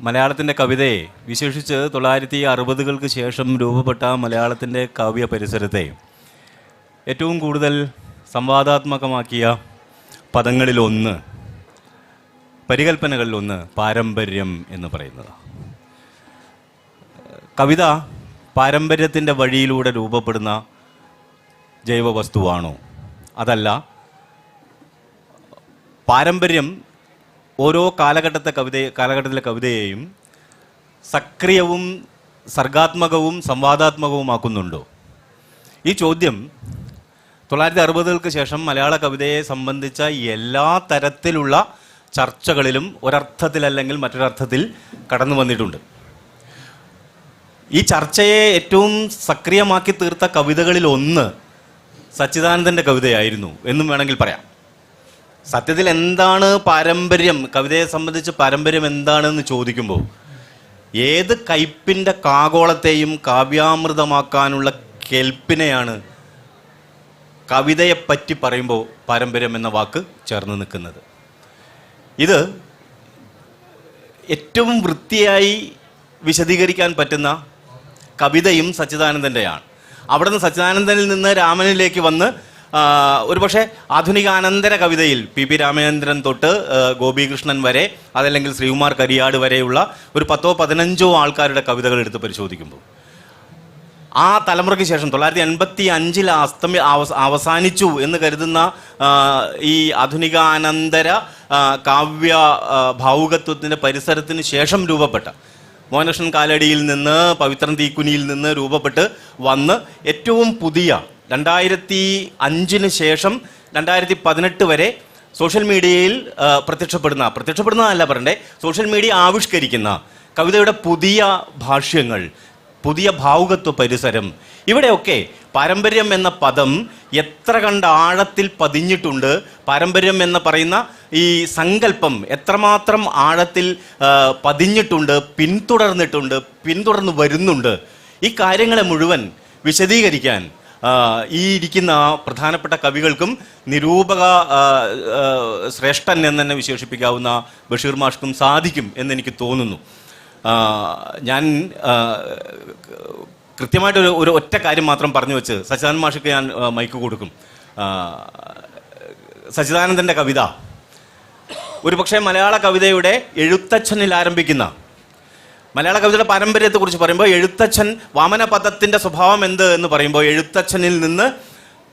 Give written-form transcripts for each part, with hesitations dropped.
മലയാളത്തിൻ്റെ കവിതയെ, വിശേഷിച്ച് 1960-കൾക്ക് ശേഷം രൂപപ്പെട്ട മലയാളത്തിൻ്റെ കാവ്യ പരിസരത്തെ ഏറ്റവും കൂടുതൽ സംവാദാത്മകമാക്കിയ പദങ്ങളിലൊന്ന്, പരികൽപ്പനകളിലൊന്ന് പാരമ്പര്യം എന്ന് പറയുന്നത്. കവിത പാരമ്പര്യത്തിൻ്റെ വഴിയിലൂടെ രൂപപ്പെടുന്ന ജൈവവസ്തുവാണോ? അതല്ല, പാരമ്പര്യം ഓരോ കാലഘട്ടത്തിലെ കവിതയെയും സക്രിയവും സർഗാത്മകവും സംവാദാത്മകവുമാക്കുന്നുണ്ടോ? ഈ ചോദ്യം 1960-കൾക്ക് ശേഷം മലയാള കവിതയെ സംബന്ധിച്ച എല്ലാ തരത്തിലുള്ള ചർച്ചകളിലും ഒരർത്ഥത്തിലല്ലെങ്കിൽ മറ്റൊരർത്ഥത്തിൽ കടന്നു വന്നിട്ടുണ്ട്. ഈ ചർച്ചയെ ഏറ്റവും സക്രിയമാക്കി തീർത്ത കവിതകളിൽ ഒന്ന് സച്ചിദാനന്ദൻ്റെ കവിതയായിരുന്നു എന്നും വേണമെങ്കിൽ പറയാം. സത്യത്തിൽ എന്താണ് പാരമ്പര്യം, കവിതയെ സംബന്ധിച്ച് പാരമ്പര്യം എന്താണെന്ന് ചോദിക്കുമ്പോൾ ഏത് കയ്പിൻ്റെ കാകോളത്തെയും കാവ്യാമൃതമാക്കാനുള്ള കെൽപ്പിനെയാണ് കവിതയെപ്പറ്റി പറയുമ്പോൾ പാരമ്പര്യം എന്ന വാക്ക് ചേർന്ന് നിൽക്കുന്നത്. ഇത് ഏറ്റവും വൃത്തിയായി വിശദീകരിക്കാൻ പറ്റുന്ന കവിതയും സച്ചിദാനന്ദൻ്റെയാണ്. അവിടെ നിന്ന് സച്ചിദാനന്ദനിൽ നിന്ന് രാമനിലേക്ക് വന്ന് ഒരുപക്ഷെ ആധുനികാനന്തര കവിതയിൽ പി രാമചന്ദ്രൻ തൊട്ട് ഗോപികൃഷ്ണൻ വരെ, അതല്ലെങ്കിൽ ശ്രീകുമാർ കരിയാട് വരെയുള്ള ഒരു 10-15 ആൾക്കാരുടെ കവിതകൾ എടുത്ത് പരിശോധിക്കുമ്പോൾ ആ തലമുറയ്ക്ക് ശേഷം 1985-ൽ അവസാനിച്ചു എന്ന് കരുതുന്ന ഈ ആധുനികാനന്തര കാവ്യ ഭാവുകത്വത്തിൻ്റെ പരിസരത്തിന് ശേഷം രൂപപ്പെട്ട മോഹനകൃഷ്ണൻ കാലടിയിൽ നിന്ന്, പവിത്രൻ തീക്കുനിയിൽ നിന്ന് രൂപപ്പെട്ട് വന്ന് ഏറ്റവും പുതിയ 2005-ന് ശേഷം 2018 വരെ സോഷ്യൽ മീഡിയയിൽ പ്രത്യക്ഷപ്പെടുന്നതല്ല പറയണ്ടേ, സോഷ്യൽ മീഡിയ ആവിഷ്കരിക്കുന്ന കവിതയുടെ പുതിയ ഭാഷ്യങ്ങൾ, പുതിയ ഭാവുകത്വ പരിസരം, ഇവിടെയൊക്കെ പാരമ്പര്യം എന്ന പദം എത്ര കണ്ട് ആഴത്തിൽ പതിഞ്ഞിട്ടുണ്ട്, പാരമ്പര്യം എന്ന് പറയുന്ന ഈ സങ്കല്പം എത്രമാത്രം ആഴത്തിൽ പതിഞ്ഞിട്ടുണ്ട്, പിന്തുടർന്നു വരുന്നുണ്ട്. ഈ കാര്യങ്ങളെ മുഴുവൻ വിശദീകരിക്കാൻ ഈ ഇരിക്കുന്ന പ്രധാനപ്പെട്ട കവികൾക്കും നിരൂപക ശ്രേഷ്ഠൻ എന്ന് തന്നെ വിശേഷിപ്പിക്കാവുന്ന ബഷീർ മാഷ്ക്കും സാധിക്കും എന്നെനിക്ക് തോന്നുന്നു. ഞാൻ കൃത്യമായിട്ട് ഒരു ഒറ്റ കാര്യം മാത്രം പറഞ്ഞു വെച്ച് സച്ചിദാനന്ദ മാഷിക്ക് ഞാൻ മൈക്ക് കൊടുക്കും. സച്ചിദാനന്ദൻ്റെ കവിത ഒരുപക്ഷെ മലയാള കവിതയുടെ എഴുത്തച്ഛനിൽ ആരംഭിക്കുന്ന, മലയാള കവിതയുടെ പാരമ്പര്യത്തെക്കുറിച്ച് പറയുമ്പോൾ എഴുത്തച്ഛൻ വാമനപദത്തിൻ്റെ സ്വഭാവം എന്ത് എന്ന് പറയുമ്പോൾ എഴുത്തച്ഛനിൽ നിന്ന്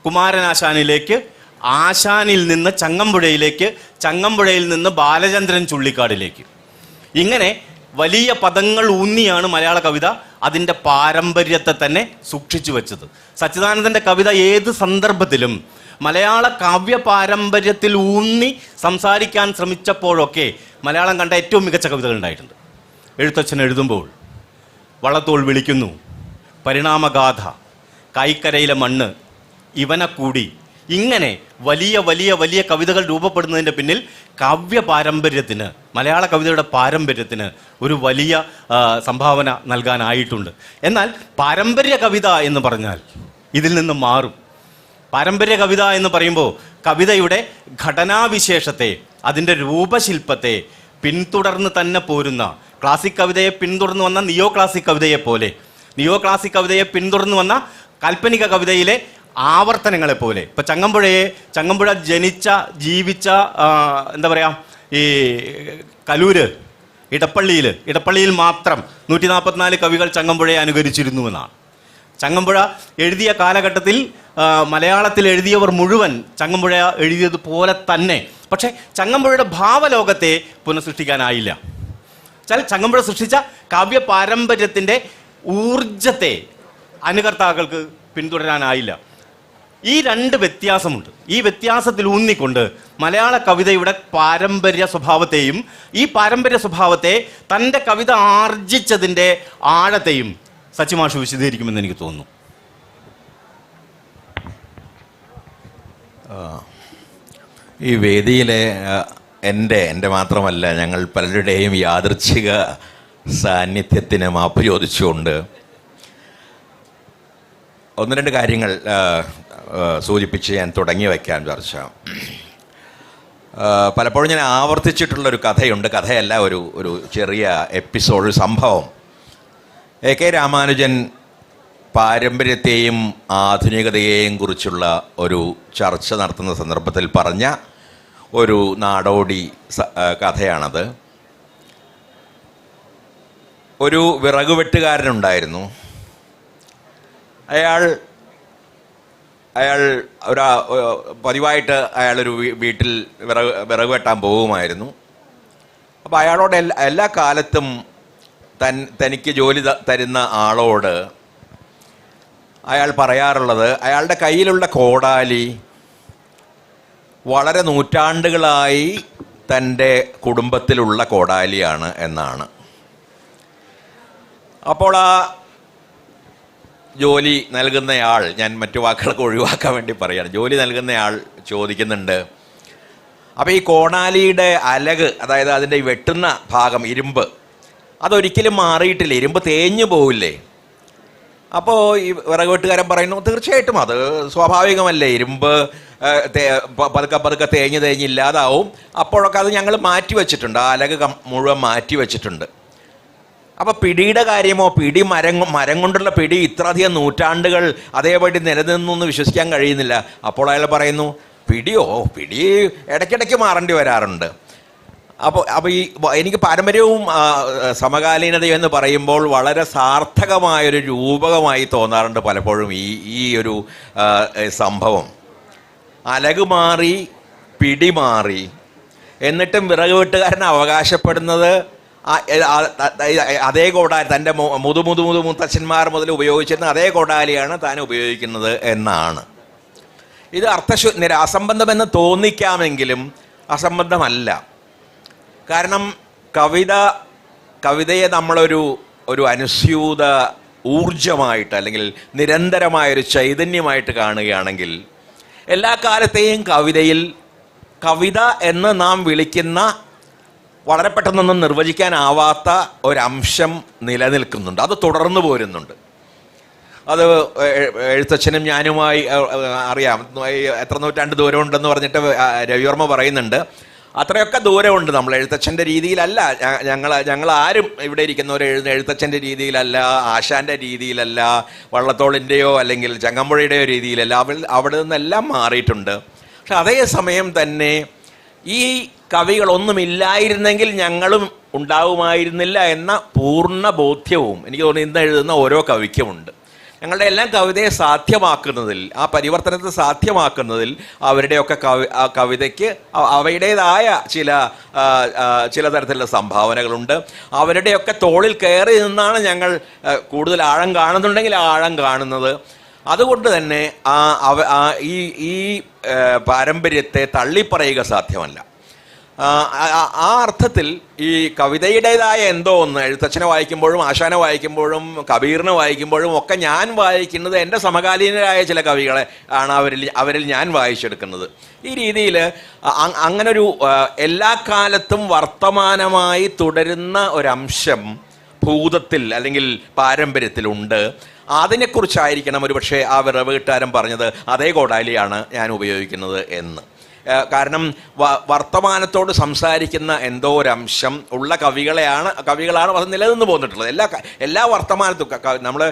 കുമാരനാശാനിലേക്ക്, ആശാനിൽ നിന്ന് ചങ്ങമ്പുഴയിലേക്ക്, ചങ്ങമ്പുഴയിൽ നിന്ന് ബാലചന്ദ്രൻ ചുള്ളിക്കാടിലേക്ക്, ഇങ്ങനെ വലിയ പദങ്ങൾ ഊന്നിയാണ് മലയാള കവിത അതിൻ്റെ പാരമ്പര്യത്തെ തന്നെ സൂക്ഷിച്ചു വെച്ചത്. സച്ചിദാനന്ദൻ്റെ കവിത ഏത് സന്ദർഭത്തിലും മലയാള കാവ്യ പാരമ്പര്യത്തിൽ ഊന്നി സംസാരിക്കാൻ ശ്രമിച്ചപ്പോഴൊക്കെ മലയാളം കണ്ട ഏറ്റവും മികച്ച കവിതകൾ ഉണ്ടായിട്ടുണ്ട്. എഴുത്തച്ഛൻ എഴുതുമ്പോൾ വള്ളത്തോൾ വിളിക്കുന്നു, പരിണാമഗാഥ, കായ്ക്കരയിലെ മണ്ണ്, ഇവനെ കൂടി, ഇങ്ങനെ വലിയ വലിയ വലിയ കവിതകൾ രൂപപ്പെടുന്നതിൻ്റെ പിന്നിൽ കാവ്യ പാരമ്പര്യത്തിന്, മലയാള കവിതയുടെ പാരമ്പര്യത്തിന് ഒരു വലിയ സംഭാവന നൽകാനായിട്ടുണ്ട്. എന്നാൽ പാരമ്പര്യ കവിത എന്ന് പറഞ്ഞാൽ ഇതിൽ നിന്ന് മാറും. പാരമ്പര്യ കവിത എന്ന് പറയുമ്പോൾ കവിതയുടെ ഘടനാവിശേഷത്തെ, അതിൻ്റെ രൂപശില്പത്തെ പിന്തുടർന്ന് തന്നെ പോരുന്ന, ക്ലാസിക് കവിതയെ പിന്തുടർന്ന് വന്ന നിയോ ക്ലാസിക് കവിതയെ പോലെ, നിയോ ക്ലാസിക് കവിതയെ പിന്തുടർന്ന് വന്ന കാൽപ്പനിക കവിതയിലെ ആവർത്തനങ്ങളെ പോലെ. ഇപ്പം ചങ്ങമ്പുഴ ജീവിച്ച എന്താ പറയുക, ഈ കലൂര്, ഇടപ്പള്ളിയിൽ മാത്രം 144 കവികൾ ചങ്ങമ്പുഴയെ അനുകരിച്ചിരുന്നുവെന്നാണ്. ചങ്ങമ്പുഴ എഴുതിയ കാലഘട്ടത്തിൽ മലയാളത്തിൽ എഴുതിയവർ മുഴുവൻ ചങ്ങമ്പുഴ എഴുതിയതുപോലെ തന്നെ. പക്ഷേ ചങ്ങമ്പുഴയുടെ ഭാവലോകത്തെ പുനഃസൃഷ്ടിക്കാനായില്ല. ചങ്ങമ്പുഴ സൃഷ്ടിച്ച കാവ്യ പാരമ്പര്യത്തിൻ്റെ ഊർജത്തെ അനുകർത്താക്കൾക്ക് പിന്തുടരാനായില്ല. ഈ രണ്ട് വ്യത്യാസമുണ്ട്. ഈ വ്യത്യാസത്തിൽ ഊന്നിക്കൊണ്ട് മലയാള കവിതയുടെ പാരമ്പര്യ സ്വഭാവത്തെയും ഈ പാരമ്പര്യ സ്വഭാവത്തെ തൻ്റെ കവിത ആർജിച്ചതിൻ്റെ ആഴത്തെയും സച്ചിമാഷ് വിശദീകരിക്കുമെന്ന് എനിക്ക് തോന്നുന്നു. ഈ വേദിയിലെ എൻ്റെ മാത്രമല്ല, ഞങ്ങൾ പലരുടെയും യാദൃച്ഛിക സാന്നിധ്യത്തിന് മാപ്പ് ചോദിച്ചുകൊണ്ട് ഒന്ന് രണ്ട് കാര്യങ്ങൾ സൂചിപ്പിച്ച് ഞാൻ തുടങ്ങി വയ്ക്കാൻ ചർച്ച. പലപ്പോഴും ഞാൻ ആവർത്തിച്ചിട്ടുള്ളൊരു കഥയുണ്ട്. കഥയല്ല, ഒരു ചെറിയ എപ്പിസോഡ്, സംഭവം. എ.കെ. രാമാനുജൻ പാരമ്പര്യത്തെയും ആധുനികതയെയും കുറിച്ചുള്ള ഒരു ചർച്ച നടത്തുന്ന സന്ദർഭത്തിൽ പറഞ്ഞ ഒരു നാടോടി കഥയാണത്. ഒരു വിറകുവെട്ടുകാരനുണ്ടായിരുന്നു. അയാൾ പതിവായിട്ട് അയാളൊരു വീട്ടിൽ വിറക് വെട്ടാൻ പോകുമായിരുന്നു. അപ്പോൾ അയാളോട് എല്ലാ കാലത്തും തനിക്ക് ജോലി തരുന്ന ആളോട് അയാൾ പറയാറുള്ളത്, അയാളുടെ കയ്യിലുള്ള കോടാലി വളരെ നൂറ്റാണ്ടുകളായി തൻ്റെ കുടുംബത്തിലുള്ള കോടാലിയാണ് എന്നാണ്. അപ്പോൾ ആ ജോലി നൽകുന്നയാൾ, ഞാൻ മറ്റു വാക്കുകളൊക്കെ ഒഴിവാക്കാൻ വേണ്ടി പറയുകയാണ്, ജോലി നൽകുന്നയാൾ ചോദിക്കുന്നുണ്ട്, അപ്പോൾ ഈ കോടാലിയുടെ അലക്, അതായത് അതിൻ്റെ വെട്ടുന്ന ഭാഗം, ഇരുമ്പ്, അതൊരിക്കലും മാറിയിട്ടില്ല, ഇരുമ്പ് തേഞ്ഞു പോവില്ലേ? അപ്പോൾ ഈ വിറകുവെട്ടുകാരൻ പറയുന്നു, തീർച്ചയായിട്ടും അത് സ്വാഭാവികമല്ലേ, ഇരുമ്പ് പതുക്കെ തേഞ്ഞില്ലാതാവും. അപ്പോഴൊക്കെ അത് ഞങ്ങൾ മാറ്റി വെച്ചിട്ടുണ്ട്, ആ അലക് മുഴുവൻ മാറ്റി വെച്ചിട്ടുണ്ട്. അപ്പോൾ പിടിയുടെ കാര്യമോ, മരം കൊണ്ടുള്ള പിടി ഇത്രയധികം നൂറ്റാണ്ടുകൾ അതേപടി നിലനിന്നു എന്ന് വിശ്വസിക്കാൻ കഴിയുന്നില്ല. അപ്പോൾ അയാൾ പറയുന്നു, പിടി ഇടയ്ക്കിടയ്ക്ക് മാറേണ്ടി വരാറുണ്ട്. അപ്പോൾ ഈ എനിക്ക് പാരമ്പര്യവും സമകാലീനതയും എന്ന് പറയുമ്പോൾ വളരെ സാർത്ഥകമായൊരു രൂപകമായി തോന്നാറുണ്ട് പലപ്പോഴും ഈ ഒരു സംഭവം. അലക് മാറി, പിടി മാറി, എന്നിട്ടും വിറക് വെട്ടുകാരൻ അവകാശപ്പെടുന്നത് അതേ കോടാലി, തൻ്റെ മുത്തച്ഛന്മാർ മുതൽ ഉപയോഗിച്ചിരുന്ന അതേ കോടാലിയാണ് താൻ ഉപയോഗിക്കുന്നത് എന്നാണ്. ഇത് അസംബന്ധമെന്ന് തോന്നിക്കാമെങ്കിലും അസംബന്ധമല്ല. കാരണം കവിതയെ നമ്മളൊരു അനുസ്യൂത ഊർജമായിട്ട്, അല്ലെങ്കിൽ നിരന്തരമായൊരു ചൈതന്യമായിട്ട് കാണുകയാണെങ്കിൽ, എല്ലാ കാലത്തെയും കവിത എന്ന് നാം വിളിക്കുന്ന വളരെ പെട്ടെന്നൊന്നും നിർവചിക്കാനാവാത്ത ഒരംശം നിലനിൽക്കുന്നുണ്ട്, അത് തുടർന്നു പോരുന്നുണ്ട്. അത് എഴുത്തച്ഛനും ഞാനുമായി അറിയാം, എത്ര നൂറ്റാണ്ട് ദൂരമുണ്ടെന്ന് പറഞ്ഞിട്ട് രവിവർമ്മ പറയുന്നുണ്ട്. അത്രയൊക്കെ ദൂരമുണ്ട്. നമ്മൾ എഴുത്തച്ഛൻ്റെ രീതിയിലല്ല, ഞങ്ങൾ ആരും ഇവിടെ ഇരിക്കുന്നവർ എഴുത്തച്ഛൻ്റെ രീതിയിലല്ല, ആശാൻ്റെ രീതിയിലല്ല, വള്ളത്തോളിൻ്റെയോ അല്ലെങ്കിൽ ചങ്ങമ്പുഴയുടെയോ രീതിയിലല്ല. അവിടെ നിന്നെല്ലാം മാറിയിട്ടുണ്ട്. പക്ഷെ അതേസമയം തന്നെ ഈ കവികളൊന്നുമില്ലായിരുന്നെങ്കിൽ ഞങ്ങളും ഉണ്ടാവുമായിരുന്നില്ല എന്ന പൂർണ്ണ ബോധ്യവും എനിക്ക് തോന്നുന്നു ഇന്ന് എഴുതുന്ന ഓരോ കവിക്കുമുണ്ട്. ഞങ്ങളുടെ എല്ലാം കവിതയെ സാധ്യമാക്കുന്നതിൽ, ആ പരിവർത്തനത്തെ സാധ്യമാക്കുന്നതിൽ അവരുടെയൊക്കെ കവിതയ്ക്ക് അവയുടേതായ ചില തരത്തിലുള്ള സംഭാവനകളുണ്ട്. അവരുടെയൊക്കെ തോളിൽ കയറി നിന്നാണ് ഞങ്ങൾ കൂടുതൽ ആഴം കാണുന്നുണ്ടെങ്കിൽ ആഴം കാണുന്നത്. അതുകൊണ്ട് തന്നെ ഈ പാരമ്പര്യത്തെ തള്ളിപ്പറയുക സാധ്യമല്ല. ആ അർത്ഥത്തിൽ ഈ കവിതയുടേതായ എന്തോ ഒന്ന് എഴുത്തച്ഛനെ വായിക്കുമ്പോഴും ആശാനെ വായിക്കുമ്പോഴും കബീറിനെ വായിക്കുമ്പോഴും ഒക്കെ ഞാൻ വായിക്കുന്നത് എൻ്റെ സമകാലീനരായ ചില കവികളെ ആണ് അവരിൽ ഞാൻ വായിച്ചെടുക്കുന്നത്. ഈ രീതിയിൽ അങ്ങനൊരു എല്ലാ കാലത്തും വർത്തമാനമായി തുടരുന്ന ഒരംശം ഭൂതത്തിൽ അല്ലെങ്കിൽ പാരമ്പര്യത്തിലുണ്ട്. അതിനെക്കുറിച്ചായിരിക്കണം ഒരുപക്ഷെ ആ വിറവുകിട്ടാരൻ പറഞ്ഞത് അതേ കോടാലിയാണ് ഞാൻ ഉപയോഗിക്കുന്നത് എന്ന്. കാരണം വർത്തമാനത്തോട് സംസാരിക്കുന്ന എന്തോ ഒരംശം ഉള്ള കവികളാണ് അത് നിലനിന്ന് പോന്നിട്ടുള്ളത്. എല്ലാ വർത്തമാനത്തും നമ്മൾ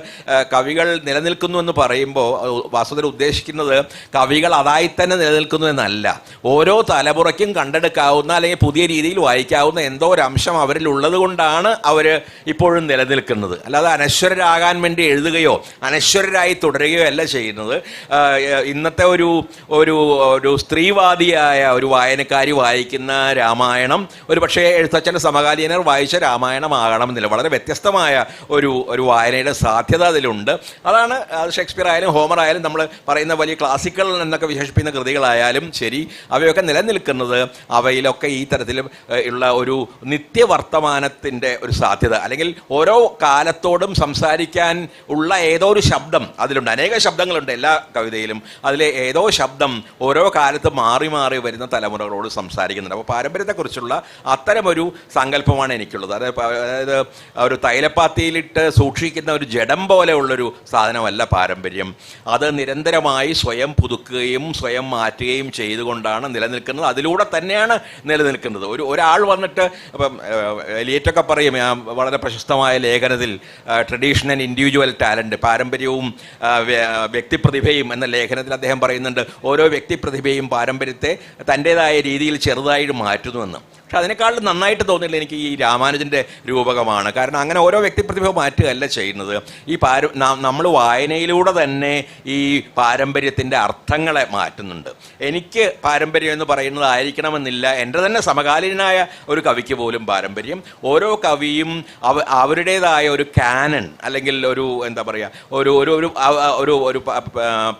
കവികൾ നിലനിൽക്കുന്നു എന്ന് പറയുമ്പോൾ വാസ്തവത്തിൽ ഉദ്ദേശിക്കുന്നത് കവികൾ അതായി തന്നെ നിലനിൽക്കുന്നു എന്നല്ല. ഓരോ തലമുറയ്ക്കും കണ്ടെടുക്കാവുന്ന അല്ലെങ്കിൽ പുതിയ രീതിയിൽ വായിക്കാവുന്ന എന്തോ ഒരംശം അവരിൽ ഉള്ളത് കൊണ്ടാണ് അവർ ഇപ്പോഴും നിലനിൽക്കുന്നത്. അല്ലാതെ അനശ്വരരാകാൻ വേണ്ടി എഴുതുകയോ അനശ്വരരായി തുടരുകയോ അല്ല ചെയ്യുന്നത്. ഇന്നത്തെ ഒരു സ്ത്രീവാദി ഒരു വായനക്കാരി വായിക്കുന്ന രാമായണം ഒരു പക്ഷേ എഴുത്തച്ഛൻ്റെ സമകാലീനർ വായിച്ച രാമായണമാകണമെന്നില്ല. വളരെ വ്യത്യസ്തമായ ഒരു വായനയുടെ സാധ്യത അതിലുണ്ട്. അതാണ് ഷേക്സ്പിയർ ആയാലും ഹോമർ ആയാലും നമ്മൾ പറയുന്ന വലിയ ക്ലാസിക്കൽ എന്നൊക്കെ വിശേഷിപ്പിക്കുന്ന കൃതികളായാലും ശരി, അവയൊക്കെ നിലനിൽക്കുന്നത് അവയിലൊക്കെ ഈ തരത്തിൽ ഉള്ള ഒരു നിത്യവർത്തമാനത്തിൻ്റെ ഒരു സാധ്യത, അല്ലെങ്കിൽ ഓരോ കാലത്തോടും സംസാരിക്കാൻ ഉള്ള ഏതോ ഒരു ശബ്ദം അതിലുണ്ട്. അനേക ശബ്ദങ്ങളുണ്ട് എല്ലാ കവിതയിലും. അതിലെ ഏതോ ശബ്ദം ഓരോ കാലത്ത് മാറി മാറി വരുന്ന തലമുറകളോട് സംസാരിക്കുന്നുണ്ട്. അപ്പോൾ പാരമ്പര്യത്തെക്കുറിച്ചുള്ള അത്തരമൊരു സങ്കല്പമാണ് എനിക്കുള്ളത്. അതായത് ഒരു തൈലപ്പാത്തിയിലിട്ട് സൂക്ഷിക്കുന്ന ഒരു ജഡം പോലെയുള്ളൊരു സാധനമല്ല പാരമ്പര്യം. അത് നിരന്തരമായി സ്വയം പുതുക്കുകയും സ്വയം മാറ്റുകയും ചെയ്തുകൊണ്ടാണ് നിലനിൽക്കുന്നത്. അതിലൂടെ തന്നെയാണ് നിലനിൽക്കുന്നത്. ഒരാൾ വന്നിട്ട് ഇപ്പം എലിയറ്റൊക്കെ പറയും വളരെ പ്രശസ്തമായ ലേഖനത്തിൽ ട്രഡീഷൻ ആൻഡ് ഇൻഡിവിജ്വൽ ടാലൻറ്റ്, പാരമ്പര്യവും വ്യക്തിപ്രതിഭയും എന്ന ലേഖനത്തിൽ അദ്ദേഹം പറയുന്നുണ്ട്, ഓരോ വ്യക്തിപ്രതിഭയും പാരമ്പര്യത്തെ തൻ്റേതായ രീതിയിൽ ചെറുതായിട്ട് മാറ്റുന്നുവെന്ന്. പക്ഷെ അതിനേക്കാളും നന്നായിട്ട് തോന്നിയില്ല എനിക്ക് ഈ രാമാനുജൻ്റെ രൂപകമാണ്. കാരണം അങ്ങനെ ഓരോ വ്യക്തിപ്രതിഭ മാറ്റുകയല്ല ചെയ്യുന്നത്. ഈ നമ്മൾ വായനയിലൂടെ തന്നെ ഈ പാരമ്പര്യത്തിൻ്റെ അർത്ഥങ്ങളെ മാറ്റുന്നുണ്ട്. എനിക്ക് പാരമ്പര്യം എന്ന് പറയുന്നത് ആയിരിക്കണമെന്നില്ല. എൻ്റെ തന്നെ സമകാലീനായ ഒരു കവിക്ക് പോലും പാരമ്പര്യം, ഓരോ കവിയും അവരുടേതായ ഒരു കാനൺ അല്ലെങ്കിൽ ഒരു എന്താ പറയുക ഒരു ഒരു ഒരു ഒരു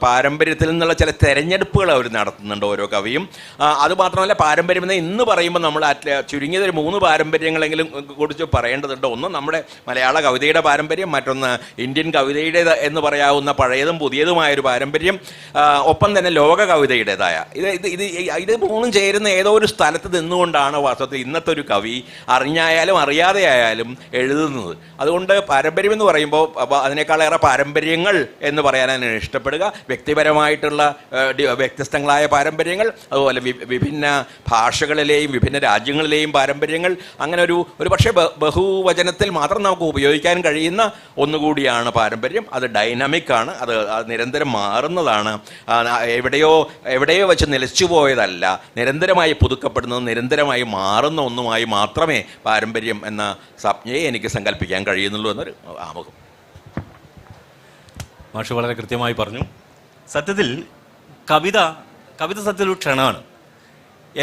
പാരമ്പര്യത്തിൽ നിന്നുള്ള ചില തെരഞ്ഞെടുപ്പുകൾ അവർ നടത്തുന്നുണ്ട് ഓരോ കവിയും. അതുമാത്രമല്ല, പാരമ്പര്യം എന്ന് ഇന്ന് പറയുമ്പോൾ നമ്മൾ ചുരുങ്ങിയത് ഒരു 3 പാരമ്പര്യങ്ങളെങ്കിലും കുറിച്ച് പറയേണ്ടതുണ്ട്. ഒന്ന് നമ്മുടെ മലയാള കവിതയുടെ പാരമ്പര്യം, മറ്റൊന്ന് ഇന്ത്യൻ കവിതയുടെ എന്ന് പറയാവുന്ന പഴയതും പുതിയതുമായൊരു പാരമ്പര്യം, ഒപ്പം തന്നെ ലോക കവിതയുടേതായ ഇത് മൂന്നും ചേരുന്ന ഏതോ ഒരു സ്ഥലത്ത് നിന്നുകൊണ്ടാണ് വാസ്തവത്തിൽ ഇന്നത്തെ ഒരു കവി അറിഞ്ഞായാലും അറിയാതെ ആയാലും എഴുതുന്നത്. അതുകൊണ്ട് പാരമ്പര്യം എന്ന് പറയുമ്പോൾ അതിനേക്കാളേറെ പാരമ്പര്യങ്ങൾ എന്ന് പറയാനാണ് ഇഷ്ടപ്പെടുക. വ്യക്തിപരമായിട്ടുള്ള വ്യത്യസ്തങ്ങളായ പാരമ്പര്യങ്ങൾ, അതുപോലെ വിഭിന്ന ഭാഷകളിലെയും വിഭിന്ന രാജ്യങ്ങളിലെയും പാരമ്പര്യങ്ങൾ, അങ്ങനെ ഒരു പക്ഷേ ബഹുവചനത്തിൽ മാത്രം നമുക്ക് ഉപയോഗിക്കാൻ കഴിയുന്ന ഒന്നുകൂടിയാണ് പാരമ്പര്യം. അത് ഡൈനാമിക് ആണ്, അത് നിരന്തരം മാറുന്നതാണ്. എവിടെയോ വെച്ച് നിലച്ചുപോയതല്ല, നിരന്തരമായി പുതുക്കപ്പെടുന്നത്, നിരന്തരമായി മാറുന്ന ഒന്നുമായി മാത്രമേ പാരമ്പര്യം എന്ന സംജ്ഞയെ എനിക്ക് സങ്കല്പിക്കാൻ കഴിയുന്നുള്ളൂ എന്നൊരു ആമുഖം. മാഷ് വളരെ കൃത്യമായി പറഞ്ഞു. സത്യത്തിൽ കവിത സത്യത്തിൽ ഒരു ക്ഷണമാണ്.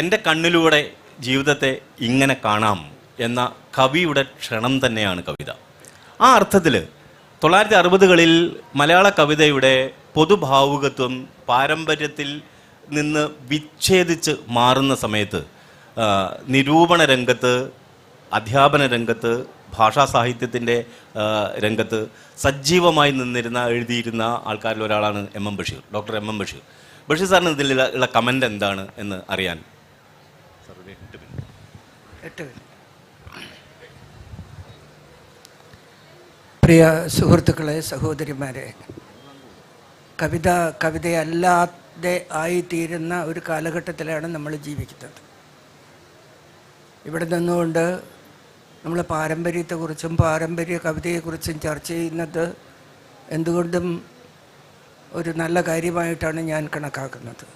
എൻ്റെ കണ്ണിലൂടെ ജീവിതത്തെ ഇങ്ങനെ കാണാം എന്ന കവിയുടെ ക്ഷണം തന്നെയാണ് കവിത. ആ അർത്ഥത്തിൽ 1960കളിൽ മലയാള കവിതയുടെ പൊതുഭാവുകത്വം പാരമ്പര്യത്തിൽ നിന്ന് വിച്ഛേദിച്ച് മാറുന്ന സമയത്ത് നിരൂപണ രംഗത്ത്, അധ്യാപന രംഗത്ത്, ഭാഷാ സാഹിത്യത്തിൻ്റെ രംഗത്ത് സജീവമായി എഴുതിയിരുന്ന ആൾക്കാരിൽ ഒരാളാണ് M M Basheer, doctor M M Basheer. Basheer സാറിന് ഇതിലുള്ള കമൻ്റ് എന്താണ് എന്ന് അറിയാൻ. പ്രിയ സുഹൃത്തുക്കളെ, സഹോദരിമാരെ, കവിതയല്ലാതെ ആയിത്തീരുന്ന ഒരു കാലഘട്ടത്തിലാണ് നമ്മൾ ജീവിക്കുന്നത്. ഇവിടെ നിന്നുകൊണ്ട് നമ്മൾ പാരമ്പര്യത്തെക്കുറിച്ചും പാരമ്പര്യ കവിതയെക്കുറിച്ചും ചർച്ച ചെയ്യുന്നത് എന്തുകൊണ്ടും ഒരു നല്ല കാര്യമായിട്ടാണ് ഞാൻ കണക്കാക്കുന്നത്.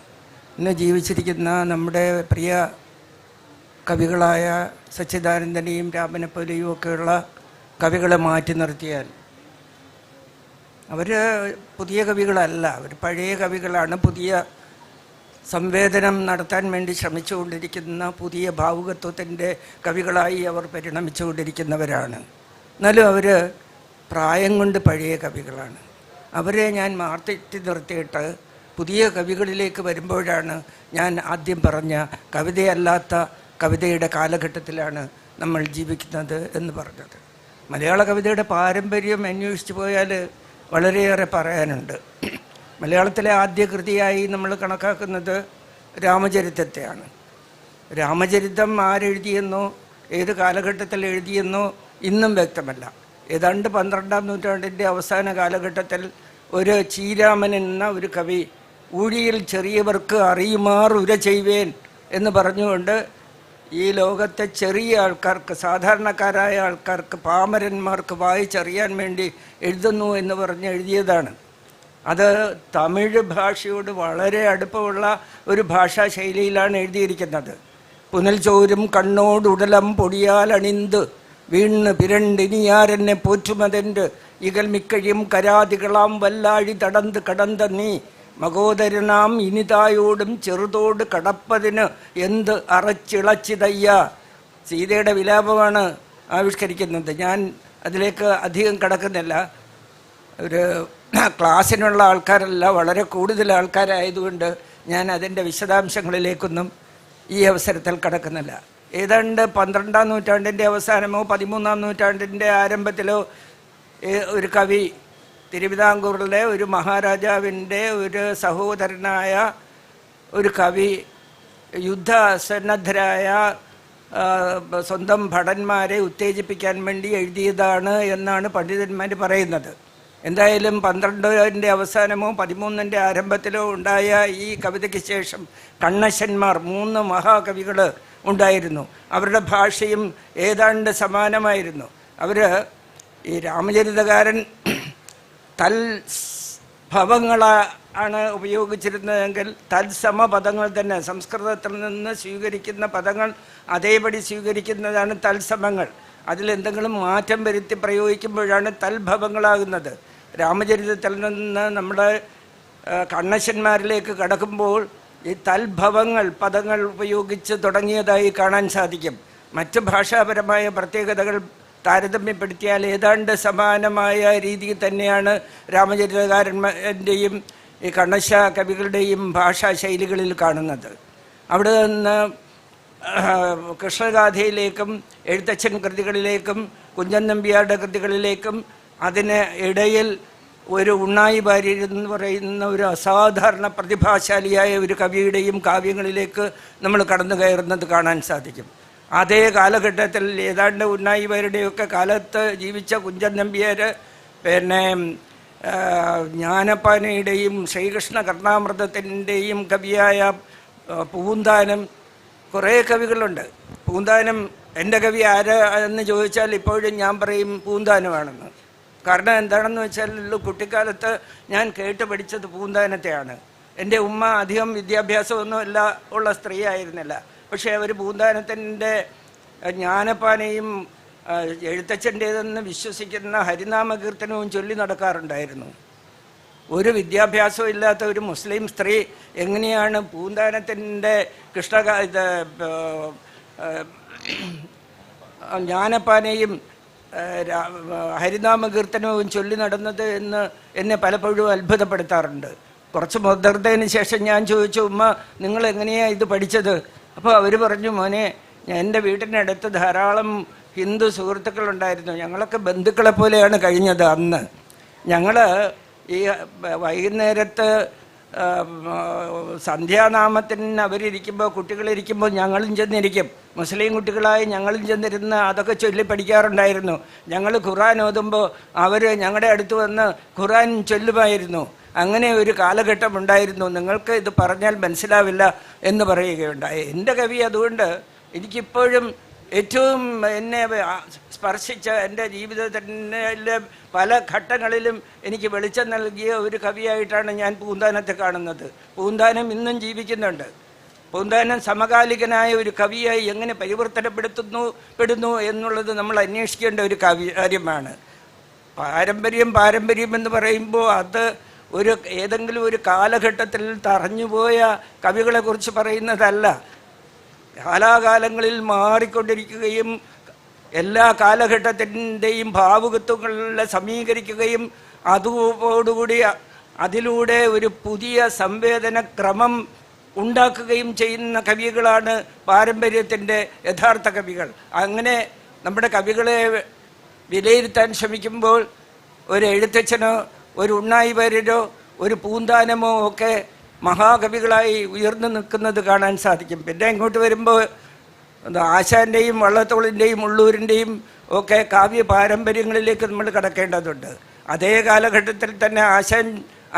ഇന്ന് ജീവിച്ചിരിക്കുന്ന നമ്മുടെ പ്രിയ കവികളായ സച്ചിദാനന്ദനെയും രാമനെപ്പോലെയും ഒക്കെയുള്ള കവികളെ മാറ്റി നിർത്തിയാൽ അവർ പുതിയ കവികളല്ല, അവർ പഴയ കവികളാണ്. പുതിയ സംവേദനം നടത്താൻ വേണ്ടി ശ്രമിച്ചുകൊണ്ടിരിക്കുന്ന പുതിയ ഭാവുകത്വത്തിൻ്റെ കവികളായി അവർ പരിണമിച്ചുകൊണ്ടിരിക്കുന്നവരാണ്. എന്നാലും അവർ പ്രായം കൊണ്ട് പഴയ കവികളാണ്. അവരെ ഞാൻ മാറ്റി നിർത്തിയിട്ട് പുതിയ കവികളിലേക്ക് വരുമ്പോഴാണ് ഞാൻ ആദ്യം പറഞ്ഞ കവിതയല്ലാത്ത കവിതയുടെ കാലഘട്ടത്തിലാണ് നമ്മൾ ജീവിക്കുന്നത് എന്ന് പറഞ്ഞത്. മലയാള കവിതയുടെ പാരമ്പര്യം അന്വേഷിച്ചു പോയാൽ വളരെയേറെ പറയാനുണ്ട്. മലയാളത്തിലെ ആദ്യ കൃതിയായി നമ്മൾ കണക്കാക്കുന്നത് രാമചരിതത്തെയാണ്. രാമചരിതം ആരെഴുതിയെന്നോ ഏത് കാലഘട്ടത്തിൽ എഴുതിയെന്നോ ഇന്നും വ്യക്തമല്ല. ഏതാണ്ട് 12ാം നൂറ്റാണ്ടിൻ്റെ അവസാന കാലഘട്ടത്തിൽ ഒരു ചീരാമൻ എന്ന ഒരു കവി ഊഴിയിൽ ചെറിയവർക്ക് അറിയുമാർ ഉര ചെയ്വേൻ എന്ന് പറഞ്ഞുകൊണ്ട് ഈ ലോകത്തെ ചെറിയ ആൾക്കാർക്ക്, സാധാരണക്കാരായ ആൾക്കാർക്ക്, പാമരന്മാർക്ക് വായിച്ചറിയാൻ വേണ്ടി എഴുതുന്നു എന്ന് പറഞ്ഞ് എഴുതിയതാണ്. അത് തമിഴ് ഭാഷയോട് വളരെ അടുപ്പമുള്ള ഒരു ഭാഷാ ശൈലിയിലാണ് എഴുതിയിരിക്കുന്നത്. പുനൽ ചോരും കണ്ണോടുടലം പൊടിയാൽ അണിന്ത് വീണ് പിരണ്ടിനിയാരെന്നെ പോറ്റുമതെൻ്റെ ഇകൽ മിക്കഴിയും കരാതികളാം വല്ലാഴി തടന്ത് കടന്ത നീ മകോദരനാം ഇനിതായോടും ചെറുതോട് കടപ്പതിന് എന്ത് അറച്ചിളച്ചിതയ്യ. സീതയുടെ വിലാപമാണ് ആവിഷ്കരിക്കുന്നത്. ഞാൻ അതിലേക്ക് അധികം കടക്കുന്നില്ല. ഒരു ക്ലാസ്സിനുള്ള ആൾക്കാരല്ല, വളരെ കൂടുതൽ ആൾക്കാരായതുകൊണ്ട് ഞാൻ അതിൻ്റെ വിശദാംശങ്ങളിലേക്കൊന്നും ഈ അവസരത്തിൽ കടക്കുന്നില്ല. ഏതാണ്ട് 12ാം നൂറ്റാണ്ടിൻ്റെ അവസാനമോ 13ാം നൂറ്റാണ്ടിൻ്റെ ആരംഭത്തിലോ ഒരു കവി, തിരുവിതാംകൂറിലെ ഒരു മഹാരാജാവിൻ്റെ ഒരു സഹോദരനായ ഒരു കവി യുദ്ധസന്നദ്ധരായ സ്വന്തം ഭടന്മാരെ ഉത്തേജിപ്പിക്കാൻ വേണ്ടി എഴുതിയതാണ് എന്നാണ് പണ്ഡിതന്മാർ പറയുന്നത്. എന്തായാലും 12ന്റെ അവസാനമോ 13ന്റെ ആരംഭത്തിലോ ഉണ്ടായ ഈ കവിതയ്ക്ക് ശേഷം കണ്ണശന്മാർ 3 മഹാകവികൾ ഉണ്ടായിരുന്നു. അവരുടെ ഭാഷയും ഏതാണ്ട് സമാനമായിരുന്നു. അവർ ഈ രാമചരിതകാരൻ തൽഭവങ്ങളാണ് ഉപയോഗിച്ചിരുന്നതെങ്കിൽ തത്സമ പദങ്ങൾ തന്നെ സംസ്കൃതത്തിൽ നിന്ന് സ്വീകരിക്കുന്ന പദങ്ങൾ അതേപടി സ്വീകരിക്കുന്നതാണ് തത്സമങ്ങൾ. അതിലെന്തെങ്കിലും മാറ്റം വരുത്തി പ്രയോഗിക്കുമ്പോഴാണ് തൽഭവങ്ങളാകുന്നത്. രാമചരിതത്തിൽ നിന്ന് നമ്മുടെ കണ്ണശന്മാരിലേക്ക് കടക്കുമ്പോൾ ഈ തൽഭവങ്ങൾ പദങ്ങൾ ഉപയോഗിച്ച് തുടങ്ങിയതായി കാണാൻ സാധിക്കും. മറ്റ് ഭാഷാപരമായ പ്രത്യേകതകൾ താരതമ്യപ്പെടുത്തിയാൽ ഏതാണ്ട് സമാനമായ രീതിയിൽ തന്നെയാണ് രാമചരിതകാരന്മാരുടെയും ഈ കണ്ണശ കവികളുടെയും ഭാഷാ ശൈലികളിൽ കാണുന്നത്. അവിടെ നിന്ന് കൃഷ്ണഗാഥയിലേക്കും എഴുത്തച്ഛൻ കൃതികളിലേക്കും കുഞ്ചൻ നമ്പ്യാരുടെ കൃതികളിലേക്കും അതിന് ഇടയിൽ ഒരു ഉണ്ണായി വാര്യർ എന്ന് പറയുന്ന ഒരു അസാധാരണ പ്രതിഭാശാലിയായ ഒരു കവിയുടെയും കാവ്യങ്ങളിലേക്ക് നമ്മൾ കടന്നു കയറുന്നത് കാണാൻ സാധിക്കും. അതേ കാലഘട്ടത്തിൽ ഏതാണ്ട് ഉണ്ണായി വാര്യരുടെയൊക്കെ കാലത്ത് ജീവിച്ച കുഞ്ചൻ നമ്പ്യാർ, പിന്നെ ജ്ഞാനപ്പാനയുടെയും ശ്രീകൃഷ്ണ കർണാമൃതത്തിൻ്റെയും കവിയായ പൂന്താനം, കുറേ കവികളുണ്ട്. പൂന്താനം എൻ്റെ കവി ആര് എന്ന് ചോദിച്ചാൽ ഇപ്പോഴും ഞാൻ പറയും പൂന്താനമാണെന്ന്. കാരണം എന്താണെന്ന് വെച്ചാൽ കുട്ടിക്കാലത്ത് ഞാൻ കേട്ട് പഠിച്ചത് പൂന്താനത്തെയാണ്. എൻ്റെ ഉമ്മ അധികം വിദ്യാഭ്യാസമൊന്നുമില്ല ഉള്ള സ്ത്രീ ആയിരുന്നില്ല. പക്ഷേ അവർ പൂന്താനത്തിൻ്റെ ജ്ഞാനപ്പാനയും എഴുത്തച്ഛൻ്റേതെന്ന് വിശ്വസിക്കുന്ന ഹരിനാമകീർത്തനവും ചൊല്ലി നടക്കാറുണ്ടായിരുന്നു. ഒരു വിദ്യാഭ്യാസവും ഇല്ലാത്ത ഒരു മുസ്ലിം സ്ത്രീ എങ്ങനെയാണ് പൂന്താനത്തിൻ്റെ ജ്ഞാനപ്പാനയും ഹരിനാമകീർത്തനവും ചൊല്ലി നടന്നത് എന്ന് എന്നെ പലപ്പോഴും അത്ഭുതപ്പെടുത്താറുണ്ട്. കുറച്ച് മുതിർന്നതിന് ശേഷം ഞാൻ ചോദിച്ചു, ഉമ്മ നിങ്ങൾ എങ്ങനെയാണ് ഇത് പഠിച്ചത്? അപ്പോൾ അവർ പറഞ്ഞു, മോനെ, എൻ്റെ വീട്ടിനടുത്ത് ധാരാളം ഹിന്ദു സുഹൃത്തുക്കളുണ്ടായിരുന്നു. ഞങ്ങളൊക്കെ ബന്ധുക്കളെ പോലെയാണ് കഴിഞ്ഞത് അന്ന്. ഞങ്ങൾ ഈ വൈകുന്നേരത്ത് സന്ധ്യാനാമത്തിന് അവരിയ്ക്കുമ്പോൾ, കുട്ടികളിരിക്കുമ്പോൾ ഞങ്ങളും ചെന്നിരിക്കും. മുസ്ലിം കുട്ടികളായി ഞങ്ങളും ചെന്നിരുന്ന് അതൊക്കെ ചൊല്ലി പഠിക്കാറുണ്ടായിരുന്നു. ഞങ്ങൾ ഖുർആൻ ഓതുമ്പോൾ അവർ ഞങ്ങളുടെ അടുത്ത് വന്ന് ഖുർആൻ ചൊല്ലുമായിരുന്നു. അങ്ങനെ ഒരു കാലഘട്ടം ഉണ്ടായിരുന്നു. നിങ്ങൾക്ക് ഇത് പറഞ്ഞാൽ മനസ്സിലാവില്ല എന്ന് പറയുകയുണ്ടായി. എൻ്റെ കവി അതുകൊണ്ട് എനിക്കിപ്പോഴും ഏറ്റവും എന്നെ സ്പർശിച്ച, എൻ്റെ ജീവിതത്തിൻ്റെ പല ഘട്ടങ്ങളിലും എനിക്ക് വെളിച്ചം നൽകിയ ഒരു കവിയായിട്ടാണ് ഞാൻ പൂന്താനത്തെ കാണുന്നത്. പൂന്താനം ഇന്നും ജീവിക്കുന്നുണ്ട്. പൂന്താനം സമകാലികനായ ഒരു കവിയായി എങ്ങനെ പെടുന്നു എന്നുള്ളത് നമ്മൾ അന്വേഷിക്കേണ്ട ഒരു കാര്യമാണ്. പാരമ്പര്യം എന്ന് പറയുമ്പോൾ അത് ഏതെങ്കിലും ഒരു കാലഘട്ടത്തിൽ തറഞ്ഞുപോയ കവികളെക്കുറിച്ച് പറയുന്നതല്ല. കാലാകാലങ്ങളിൽ മാറിക്കൊണ്ടിരിക്കുകയും എല്ലാ കാലഘട്ടത്തിൻ്റെയും ഭാവുകത്വങ്ങളെ സമീകരിക്കുകയും അതോടുകൂടി അതിലൂടെ ഒരു പുതിയ സംവേദന ക്രമം ഉണ്ടാക്കുകയും ചെയ്യുന്ന കവികളാണ് പാരമ്പര്യത്തിൻ്റെ യഥാർത്ഥ കവികൾ. അങ്ങനെ നമ്മുടെ കവികളെ വിലയിരുത്താൻ ശ്രമിക്കുമ്പോൾ ഒരു എഴുത്തച്ഛനോ ഒരു ഉണ്ണായി വാര്യരോ ഒരു പൂന്താനമോ ഒക്കെ മഹാകവികളായി ഉയർന്നു നിൽക്കുന്നത് കാണാൻ സാധിക്കും. പിന്നെ ഇങ്ങോട്ട് വരുമ്പോൾ ആശാൻ്റെയും വള്ളത്തോളിൻ്റെയും ഉള്ളൂരിൻ്റെയും ഒക്കെ കാവ്യ പാരമ്പര്യങ്ങളിലേക്ക് നമ്മൾ കടക്കേണ്ടതുണ്ട്. അതേ കാലഘട്ടത്തിൽ തന്നെ ആശാൻ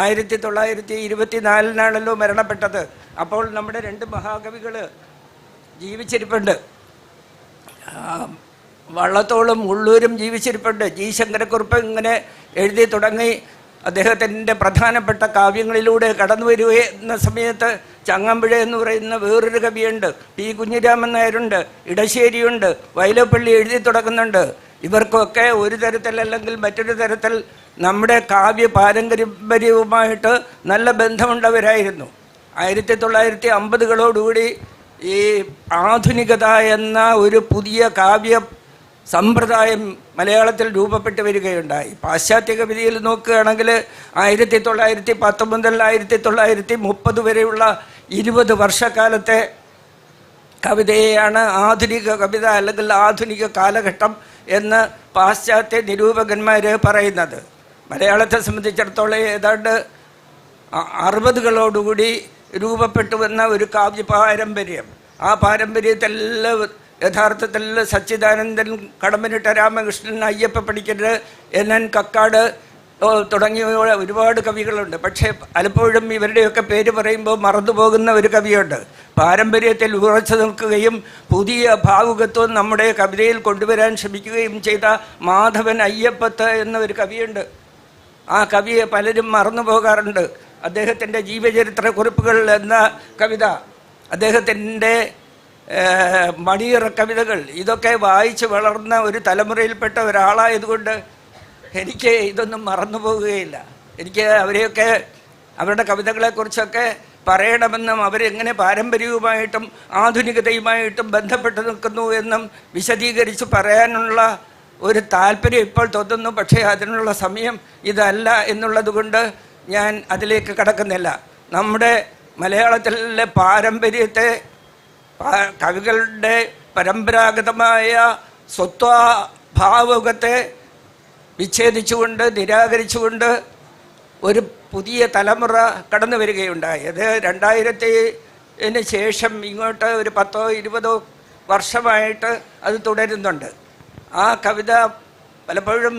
1924 മരണപ്പെട്ടത്. അപ്പോൾ നമ്മുടെ 2 മഹാകവികൾ ജീവിച്ചിരിപ്പുണ്ട്. വള്ളത്തോളും ഉള്ളൂരും ജീവിച്ചിരിപ്പുണ്ട്. ജി ശങ്കരക്കുറുപ്പ് ഇങ്ങനെ എഴുതി തുടങ്ങി അദ്ദേഹത്തിൻ്റെ പ്രധാനപ്പെട്ട കാവ്യങ്ങളിലൂടെ കടന്നു വരുന്ന സമയത്ത് ചങ്ങമ്പുഴ എന്ന് പറയുന്ന വേറൊരു കവിയുണ്ട്, പി കുഞ്ഞിരാമൻ നായരുണ്ട്, ഇടശ്ശേരിയുണ്ട്, വൈലോപ്പള്ളി എഴുതി തുടങ്ങുന്നുണ്ട്. ഇവർക്കൊക്കെ ഒരു തരത്തിൽ അല്ലെങ്കിൽ മറ്റൊരു തരത്തിൽ നമ്മുടെ കാവ്യ പാരമ്പര്യവുമായിട്ട് നല്ല ബന്ധമുള്ളവരായിരുന്നു. 1950കളോടുകൂടി ഈ ആധുനികത എന്ന ഒരു പുതിയ കാവ്യ സമ്പ്രദായം മലയാളത്തിൽ രൂപപ്പെട്ടു വരികയുണ്ടായി. പാശ്ചാത്യ കവിതയിൽ നോക്കുകയാണെങ്കിൽ 1910 മുതൽ 1930 വരെയുള്ള 20 വർഷക്കാലത്തെ കവിതയെയാണ് ആധുനിക കവിത അല്ലെങ്കിൽ ആധുനിക കാലഘട്ടം എന്ന് പാശ്ചാത്യ നിരൂപകന്മാർ പറയുന്നത്. മലയാളത്തെ സംബന്ധിച്ചിടത്തോളം ഏതാണ്ട് 60കളോടുകൂടി രൂപപ്പെട്ടു വന്ന ഒരു കാവ്യ പാരമ്പര്യം. ആ പാരമ്പര്യത്തെല്ലാം യഥാർത്ഥത്തിൽ സച്ചിദാനന്ദൻ, കടമ്പനിട്ട രാമകൃഷ്ണൻ, അയ്യപ്പ പണിക്കർ, NN കക്കാട് തുടങ്ങിയ ഒരുപാട് കവികളുണ്ട്. പക്ഷേ പലപ്പോഴും ഇവരുടെയൊക്കെ പേര് പറയുമ്പോൾ മറന്നുപോകുന്ന ഒരു കവിയുണ്ട്. പാരമ്പര്യത്തിൽ ഉറച്ചു നിൽക്കുകയും പുതിയ ഭാവുകത്വം നമ്മുടെ കവിതയിൽ കൊണ്ടുവരാൻ ശ്രമിക്കുകയും ചെയ്ത മാധവൻ അയ്യപ്പത്ത് എന്ന ഒരു കവിയുണ്ട്. ആ കവിയെ പലരും മറന്നു പോകാറുണ്ട്. അദ്ദേഹത്തിൻ്റെ ജീവചരിത്ര കുറിപ്പുകൾ എന്ന കവിത, അദ്ദേഹത്തിൻ്റെ മണിയറ കവിതകൾ, ഇതൊക്കെ വായിച്ച് വളർന്ന ഒരു തലമുറയിൽപ്പെട്ട ഒരാളായതുകൊണ്ട് എനിക്ക് ഇതൊന്നും മറന്നു പോകുകയില്ല. എനിക്ക് അവരെയൊക്കെ, അവരുടെ കവിതകളെക്കുറിച്ചൊക്കെ പറയണമെന്നും അവരെങ്ങനെ പാരമ്പര്യവുമായിട്ടും ആധുനികതയുമായിട്ടും ബന്ധപ്പെട്ട് നിൽക്കുന്നു എന്നും വിശദീകരിച്ച് പറയാനുള്ള ഒരു താല്പര്യം ഇപ്പോൾ തോന്നുന്നു. പക്ഷേ അതിനുള്ള സമയം ഇതല്ല എന്നുള്ളത് കൊണ്ട് ഞാൻ അതിലേക്ക് കടക്കുന്നില്ല. നമ്മുടെ മലയാളത്തിലെ പാരമ്പര്യത്തെ, കവികളുടെ പരമ്പരാഗതമായ സ്വത്വഭാവുകത്തെ വിച്ഛേദിച്ചുകൊണ്ട്, നിരാകരിച്ചുകൊണ്ട് ഒരു പുതിയ തലമുറ കടന്നു വരികയുണ്ടായി. അത് 2000-ന് ശേഷം ഇങ്ങോട്ട് ഒരു 10-20 വർഷമായിട്ട് അത് തുടരുന്നുണ്ട്. ആ കവിത പലപ്പോഴും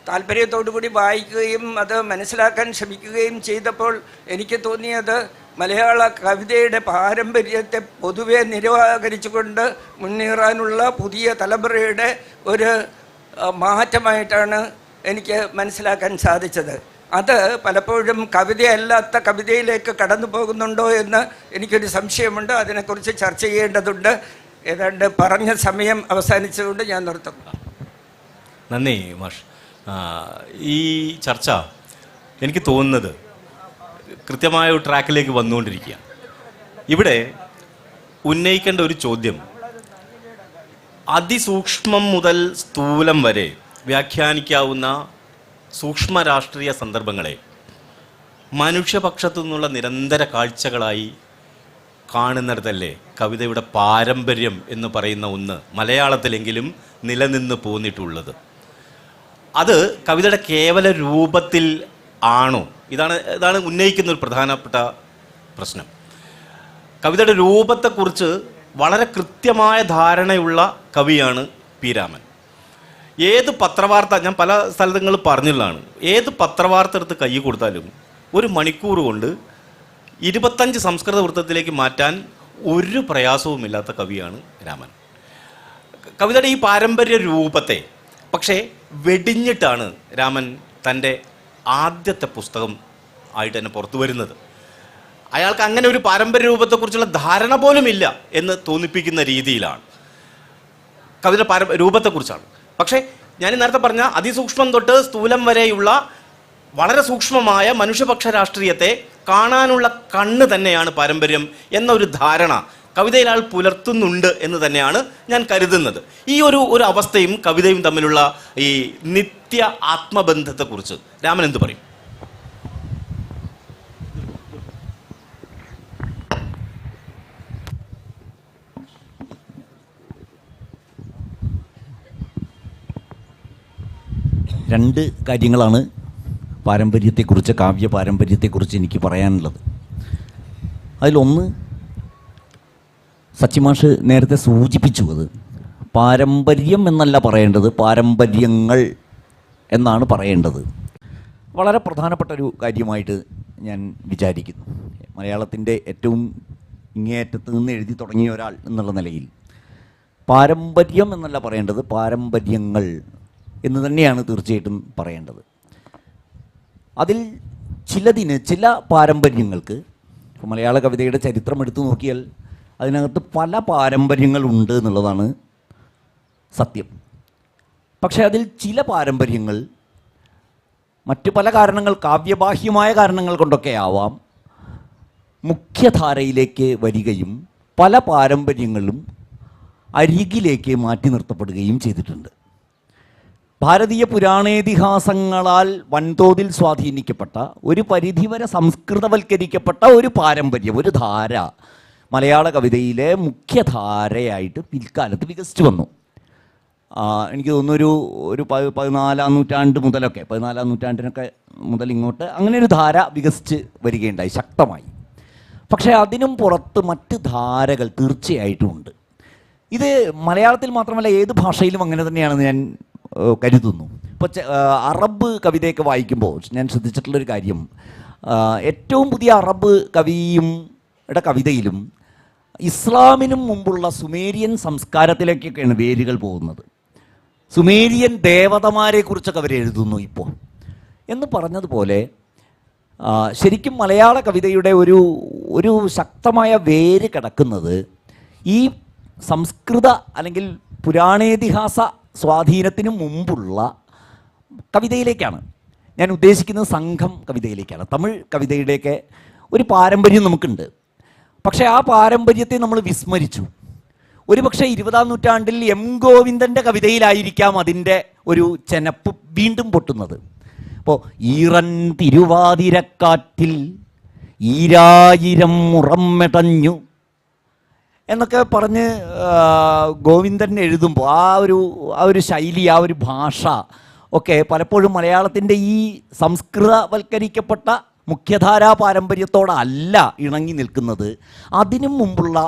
താല്പര്യത്തോടു കൂടി വായിക്കുകയും അത് മനസ്സിലാക്കാൻ ശ്രമിക്കുകയും ചെയ്തപ്പോൾ എനിക്ക് തോന്നിയത് മലയാള കവിതയുടെ പാരമ്പര്യത്തെ പൊതുവെ നിരാകരിച്ചുകൊണ്ട് മുന്നേറാനുള്ള പുതിയ തലമുറയുടെ ഒരു മാറ്റമായിട്ടാണ് എനിക്ക് മനസ്സിലാക്കാൻ സാധിച്ചത്. അത് പലപ്പോഴും കവിതയല്ലാത്ത കവിതയിലേക്ക് കടന്നു പോകുന്നുണ്ടോ എന്ന് എനിക്കൊരു സംശയമുണ്ട്. അതിനെക്കുറിച്ച് ചർച്ച ചെയ്യേണ്ടതുണ്ട്. ഏതാണ്ട് പറഞ്ഞ സമയം അവസാനിച്ചതുകൊണ്ട് ഞാൻ നിർത്തുന്നു. നന്ദി മാഷ്. ഈ ചർച്ച എനിക്ക് തോന്നുന്നത് കൃത്യമായ ഒരു ട്രാക്കിലേക്ക് വന്നുകൊണ്ടിരിക്കുക. ഇവിടെ ഉന്നയിക്കേണ്ട ഒരു ചോദ്യം, അതിസൂക്ഷ്മം മുതൽ സ്ഥൂലം വരെ വ്യാഖ്യാനിക്കാവുന്ന സൂക്ഷ്മ രാഷ്ട്രീയ സന്ദർഭങ്ങളെ മനുഷ്യപക്ഷത്തു നിന്നുള്ള നിരന്തര കാഴ്ചകളായി കാണുന്നിടത്തല്ലേ കവിതയുടെ പാരമ്പര്യം എന്ന് പറയുന്ന ഒന്ന് മലയാളത്തിലെങ്കിലും നിലനിന്ന് പോന്നിട്ടുള്ളത്. അത് കവിതയുടെ കേവല രൂപത്തിൽ ആണോ? ഇതാണ് ഉന്നയിക്കുന്ന ഒരു പ്രധാനപ്പെട്ട പ്രശ്നം. കവിതയുടെ രൂപത്തെക്കുറിച്ച് വളരെ കൃത്യമായ ധാരണയുള്ള കവിയാണ് പി രാമൻ. ഏത് പത്രവാർത്ത, ഞാൻ പല സ്ഥലങ്ങളിൽ പറഞ്ഞുള്ളതാണ്, ഏത് പത്രവാർത്ത എടുത്ത് കൈ കൊടുത്താലും ഒരു മണിക്കൂർ കൊണ്ട് 25 സംസ്കൃത വൃത്തത്തിലേക്ക് മാറ്റാൻ ഒരു പ്രയാസവുമില്ലാത്ത കവിയാണ് രാമൻ. കവിതയുടെ ഈ പാരമ്പര്യ രൂപത്തെ പക്ഷേ വെടിഞ്ഞിട്ടാണ് രാമൻ തൻ്റെ ആദ്യത്തെ പുസ്തകം ആയിട്ട് തന്നെ പുറത്തു വരുന്നത്. അയാൾക്ക് അങ്ങനെ ഒരു പാരമ്പര്യ രൂപത്തെക്കുറിച്ചുള്ള ധാരണ പോലും ഇല്ല എന്ന് തോന്നിപ്പിക്കുന്ന രീതിയിലാണ് കവിതയുടെ രൂപത്തെക്കുറിച്ചാണ്. പക്ഷേ ഞാൻ നേരത്തെ പറഞ്ഞ അതിസൂക്ഷ്മം തൊട്ട് സ്ഥൂലം വരെയുള്ള വളരെ സൂക്ഷ്മമായ മനുഷ്യപക്ഷ രാഷ്ട്രീയത്തെ കാണാനുള്ള കണ്ണ് തന്നെയാണ് പാരമ്പര്യം എന്നൊരു ധാരണ കവിതയിൽ ആൾ പുലർത്തുന്നുണ്ട് എന്ന് തന്നെയാണ് ഞാൻ കരുതുന്നത്. ഈ ഒരു അവസ്ഥയും കവിതയും തമ്മിലുള്ള ഈ നിത്യ ആത്മബന്ധത്തെക്കുറിച്ച് രാമൻ എന്ത് പറയും? രണ്ട് കാര്യങ്ങളാണ് പാരമ്പര്യത്തെക്കുറിച്ച്, കാവ്യ പാരമ്പര്യത്തെക്കുറിച്ച് എനിക്ക് പറയാനുള്ളത്. അതിലൊന്ന്, സച്ചിമാഷ് നേരത്തെ സൂചിപ്പിച്ചു, അത് പാരമ്പര്യം എന്നല്ല പറയേണ്ടത്, പാരമ്പര്യങ്ങൾ എന്നാണ് പറയേണ്ടത്. വളരെ പ്രധാനപ്പെട്ട ഒരു കാര്യമായിട്ട് ഞാൻ വിചാരിക്കുന്നു. മലയാളത്തിൻ്റെ ഏറ്റവും ഇങ്ങേയറ്റത്ത് നിന്ന് എഴുതി തുടങ്ങിയ ഒരാൾ എന്നുള്ള നിലയിൽ പാരമ്പര്യം എന്നല്ല പറയേണ്ടത്, പാരമ്പര്യങ്ങൾ എന്ന് തന്നെയാണ് തീർച്ചയായിട്ടും പറയേണ്ടത്. അതിൽ ചില പാരമ്പര്യങ്ങൾക്ക്, മലയാള കവിതയുടെ ചരിത്രം എടുത്തു നോക്കിയാൽ അതിനകത്ത് പല പാരമ്പര്യങ്ങളുണ്ട് എന്നുള്ളതാണ് സത്യം. പക്ഷേ അതിൽ ചില പാരമ്പര്യങ്ങൾ മറ്റു പല കാരണങ്ങൾ, കാവ്യബാഹ്യമായ കാരണങ്ങൾ കൊണ്ടൊക്കെ ആവാം, മുഖ്യധാരയിലേക്ക് വരികയും പല പാരമ്പര്യങ്ങളും അരികിലേക്ക് മാറ്റി നിർത്തപ്പെടുകയും ചെയ്തിട്ടുണ്ട്. ഭാരതീയ പുരാണേതിഹാസങ്ങളാൽ വൻതോതിൽ സ്വാധീനിക്കപ്പെട്ട, ഒരു പരിധിവരെ സംസ്കൃതവൽക്കരിക്കപ്പെട്ട ഒരു പാരമ്പര്യം, ഒരു ധാര മലയാള കവിതയിലെ മുഖ്യധാരയായിട്ട് പിൽക്കാലത്ത് വികസിച്ചു വന്നു. എനിക്ക് തോന്നുന്നു ഒരു 14-ാം നൂറ്റാണ്ട് മുതലൊക്കെ, 14-ാം നൂറ്റാണ്ടിനൊക്കെ മുതൽ ഇങ്ങോട്ട് അങ്ങനെ ഒരു ധാര വികസിച്ച് വരികയുണ്ടായി, ശക്തമായി. പക്ഷേ അതിനും പുറത്ത് മറ്റ് ധാരകൾ തീർച്ചയായിട്ടും ഉണ്ട്. ഇത് മലയാളത്തിൽ മാത്രമല്ല ഏത് ഭാഷയിലും അങ്ങനെ തന്നെയാണെന്ന് ഞാൻ കരുതുന്നു. ഇപ്പോൾ അറബ് കവിതയൊക്കെ വായിക്കുമ്പോൾ ഞാൻ ശ്രദ്ധിച്ചിട്ടുള്ളൊരു കാര്യം, ഏറ്റവും പുതിയ അറബ് കവിതയിലും ഇസ്ലാമിനും മുമ്പുള്ള സുമേരിയൻ സംസ്കാരത്തിലേക്കൊക്കെയാണ് വേരുകൾ പോകുന്നത്. സുമേരിയൻ ദേവതമാരെക്കുറിച്ചൊക്കെ അവർ എഴുതുന്നു ഇപ്പോൾ എന്ന് പറഞ്ഞതുപോലെ ശരിക്കും മലയാള കവിതയുടെ ഒരു ശക്തമായ വേര് കിടക്കുന്നത് ഈ സംസ്കൃത അല്ലെങ്കിൽ പുരാണേതിഹാസ സ്വാധീനത്തിന് മുമ്പുള്ള കവിതയിലേക്കാണ്. ഞാൻ ഉദ്ദേശിക്കുന്നത് സംഘം കവിതയിലേക്കാണ്. തമിഴ് കവിതയുടെയൊക്കെ ഒരു പാരമ്പര്യം നമുക്കുണ്ട്. പക്ഷേ ആ പാരമ്പര്യത്തെ നമ്മൾ വിസ്മരിച്ചു. ഒരുപക്ഷെ 20-ാം നൂറ്റാണ്ടിൽ എം ഗോവിന്ദൻ്റെ കവിതയിലായിരിക്കാം അതിൻ്റെ ഒരു ചെനപ്പ് വീണ്ടും പൊട്ടുന്നത്. അപ്പോൾ ഈറൻ തിരുവാതിരക്കാറ്റിൽ ഈരായിരം മുറമെടഞ്ഞു എന്നൊക്കെ പറഞ്ഞ് ഗോവിന്ദൻ എഴുതുമ്പോൾ ആ ഒരു ശൈലി, ആ ഒരു ഭാഷ ഒക്കെ പലപ്പോഴും മലയാളത്തിൻ്റെ ഈ സംസ്കൃതവൽക്കരിക്കപ്പെട്ട മുഖ്യധാരാ പാരമ്പര്യത്തോടല്ല ഇണങ്ങി നിൽക്കുന്നത്. അതിനും മുമ്പുള്ള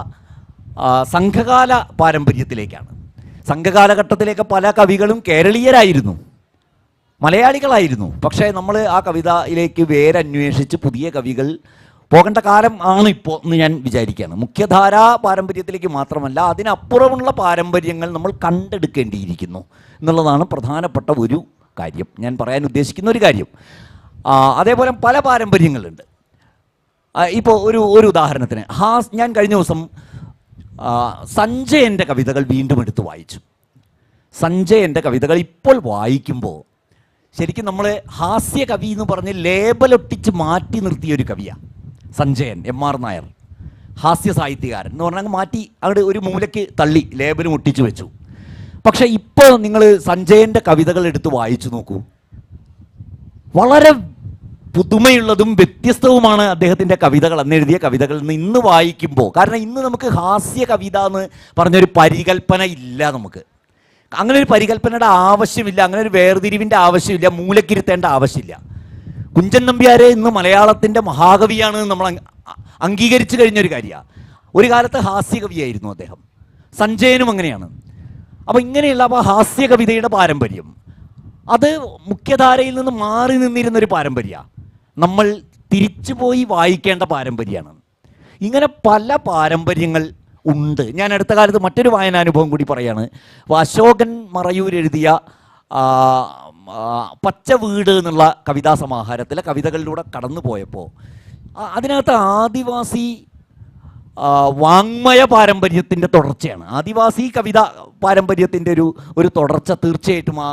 സംഘകാല പാരമ്പര്യത്തിലേക്കാണ്. സംഘകാലഘട്ടത്തിലേക്ക് പല കവികളും കേരളീയരായിരുന്നു, മലയാളികളായിരുന്നു. പക്ഷേ നമ്മൾ ആ കവിതയിലേക്ക് വേരന്വേഷിച്ച് പുതിയ കവികൾ പോകേണ്ട കാലം ആണ് ഇപ്പോൾ എന്ന് ഞാൻ വിചാരിക്കുകയാണ്. മുഖ്യധാരാ പാരമ്പര്യത്തിലേക്ക് മാത്രമല്ല, അതിനപ്പുറമുള്ള പാരമ്പര്യങ്ങൾ നമ്മൾ കണ്ടെടുക്കേണ്ടിയിരിക്കുന്നു എന്നുള്ളതാണ് പ്രധാനപ്പെട്ട ഒരു കാര്യം, ഞാൻ പറയാൻ ഉദ്ദേശിക്കുന്ന ഒരു കാര്യം. അതേപോലെ പല പാരമ്പര്യങ്ങളുണ്ട്. ഇപ്പോൾ ഒരു ഉദാഹരണത്തിന് ഞാൻ കഴിഞ്ഞ ദിവസം സഞ്ജയൻ്റെ കവിതകൾ വീണ്ടും എടുത്ത് വായിച്ചു. സഞ്ജയൻ്റെ കവിതകൾ ഇപ്പോൾ വായിക്കുമ്പോൾ ശരിക്കും നമ്മൾ ഹാസ്യ കവി എന്ന് പറഞ്ഞ് ലേബലൊട്ടിച്ച് മാറ്റി നിർത്തിയൊരു കവിയാണ് സഞ്ജയൻ. M.R. നായർ ഹാസ്യ സാഹിത്യകാരൻ എന്ന് പറഞ്ഞാൽ മാറ്റി അങ്ങോട്ട് ഒരു മൂലയ്ക്ക് തള്ളി ലേബലും ഒട്ടിച്ച് വെച്ചു. പക്ഷേ ഇപ്പോൾ നിങ്ങൾ സഞ്ജയൻ്റെ കവിതകൾ എടുത്ത് വായിച്ചു നോക്കൂ. വളരെ പുതുമയുള്ളതും വ്യത്യസ്തവുമാണ് അദ്ദേഹത്തിൻ്റെ കവിതകൾ, അന്നെഴുതിയ കവിതകൾ ഇന്ന് വായിക്കുമ്പോൾ. കാരണം ഇന്ന് നമുക്ക് ഹാസ്യ കവിത എന്ന് പറഞ്ഞൊരു പരികല്പന ഇല്ല. നമുക്ക് അങ്ങനെ ഒരു പരികല്പനയുടെ ആവശ്യമില്ല, അങ്ങനെ ഒരു വേർതിരിവിൻ്റെ ആവശ്യമില്ല, മൂലക്കിരുത്തേണ്ട ആവശ്യമില്ല. കുഞ്ചൻ നമ്പ്യാരെ ഇന്ന് മലയാളത്തിൻ്റെ മഹാകവിയാണ് നമ്മൾ അംഗീകരിച്ചു കഴിഞ്ഞൊരു കാര്യമാണ്. ഒരു കാലത്ത് ഹാസ്യ കവിയായിരുന്നു അദ്ദേഹം. സഞ്ജയനും അങ്ങനെയാണ്. അപ്പോൾ ഇങ്ങനെയുള്ള ഹാസ്യ കവിതയുടെ പാരമ്പര്യം അത് മുഖ്യധാരയിൽ നിന്ന് മാറി നിന്നിരുന്നൊരു പാരമ്പര്യമാണ്. നമ്മൾ തിരിച്ചുപോയി വായിക്കേണ്ട പാരമ്പര്യമാണ്. ഇങ്ങനെ പല പാരമ്പര്യങ്ങൾ ഉണ്ട്. ഞാൻ അടുത്ത കാലത്ത് മറ്റൊരു വായനാനുഭവം കൂടി പറയാണ്. അശോകൻ മറയൂർ എഴുതിയ പച്ച വീട് എന്നുള്ള കവിതാ സമാഹാരത്തിലെ കവിതകളിലൂടെ കടന്നു പോയപ്പോൾ അതിനകത്ത് ആദിവാസി വാങ്മയ പാരമ്പര്യത്തിൻ്റെ തുടർച്ചയാണ്. ആദിവാസി കവിത പാരമ്പര്യത്തിൻ്റെ ഒരു തുടർച്ച തീർച്ചയായിട്ടും ആ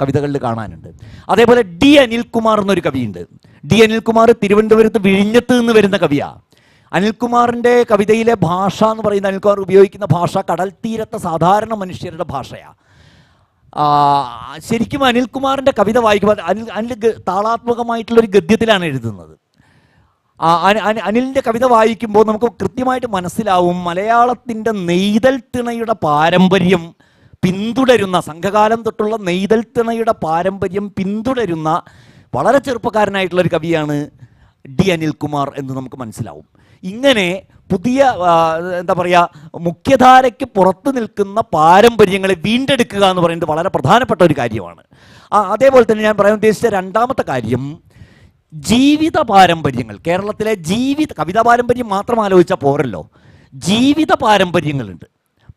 കവിതകളിൽ കാണാനുണ്ട്. അതേപോലെ D. അനിൽകുമാർ എന്നൊരു കവിയുണ്ട്. D. അനിൽകുമാർ തിരുവനന്തപുരത്ത് വിഴിഞ്ഞത്ത് നിന്ന് വരുന്ന കവിയാണ്. അനിൽകുമാറിൻ്റെ കവിതയിലെ ഭാഷ എന്ന് പറയുന്ന, അനിൽകുമാർ ഉപയോഗിക്കുന്ന ഭാഷ കടൽ തീരത്തെ സാധാരണ മനുഷ്യരുടെ ഭാഷയാണ്. ശരിക്കും അനിൽകുമാറിൻ്റെ കവിത വായിക്കുമ്പോൾ അനിൽ താളാത്മകമായിട്ടുള്ളൊരു ഗദ്യത്തിലാണ് എഴുതുന്നത്. അനിലിൻ്റെ കവിത വായിക്കുമ്പോൾ നമുക്ക് കൃത്യമായിട്ട് മനസ്സിലാവും മലയാളത്തിൻ്റെ നെയ്തൽ തിണയുടെ പാരമ്പര്യം പിന്തുടരുന്ന, സംഘകാലം തൊട്ടുള്ള നെയ്തൽ തിണയുടെ പാരമ്പര്യം പിന്തുടരുന്ന വളരെ ചെറുപ്പക്കാരനായിട്ടുള്ളൊരു കവിയാണ് D. അനിൽകുമാർ എന്ന് നമുക്ക് മനസ്സിലാവും. ഇങ്ങനെ പുതിയ എന്താ പറയുക, മുഖ്യധാരയ്ക്ക് പുറത്ത് നിൽക്കുന്ന പാരമ്പര്യങ്ങളെ വീണ്ടെടുക്കുക എന്ന് പറയുന്നത് വളരെ പ്രധാനപ്പെട്ട ഒരു കാര്യമാണ്. അതേപോലെ തന്നെ ഞാൻ പറയാൻ ഉദ്ദേശിച്ച രണ്ടാമത്തെ കാര്യം ജീവിത പാരമ്പര്യങ്ങൾ. കേരളത്തിലെ കവിതാ പാരമ്പര്യം മാത്രം ആലോചിച്ചാൽ പോരല്ലോ, ജീവിത പാരമ്പര്യങ്ങളുണ്ട്.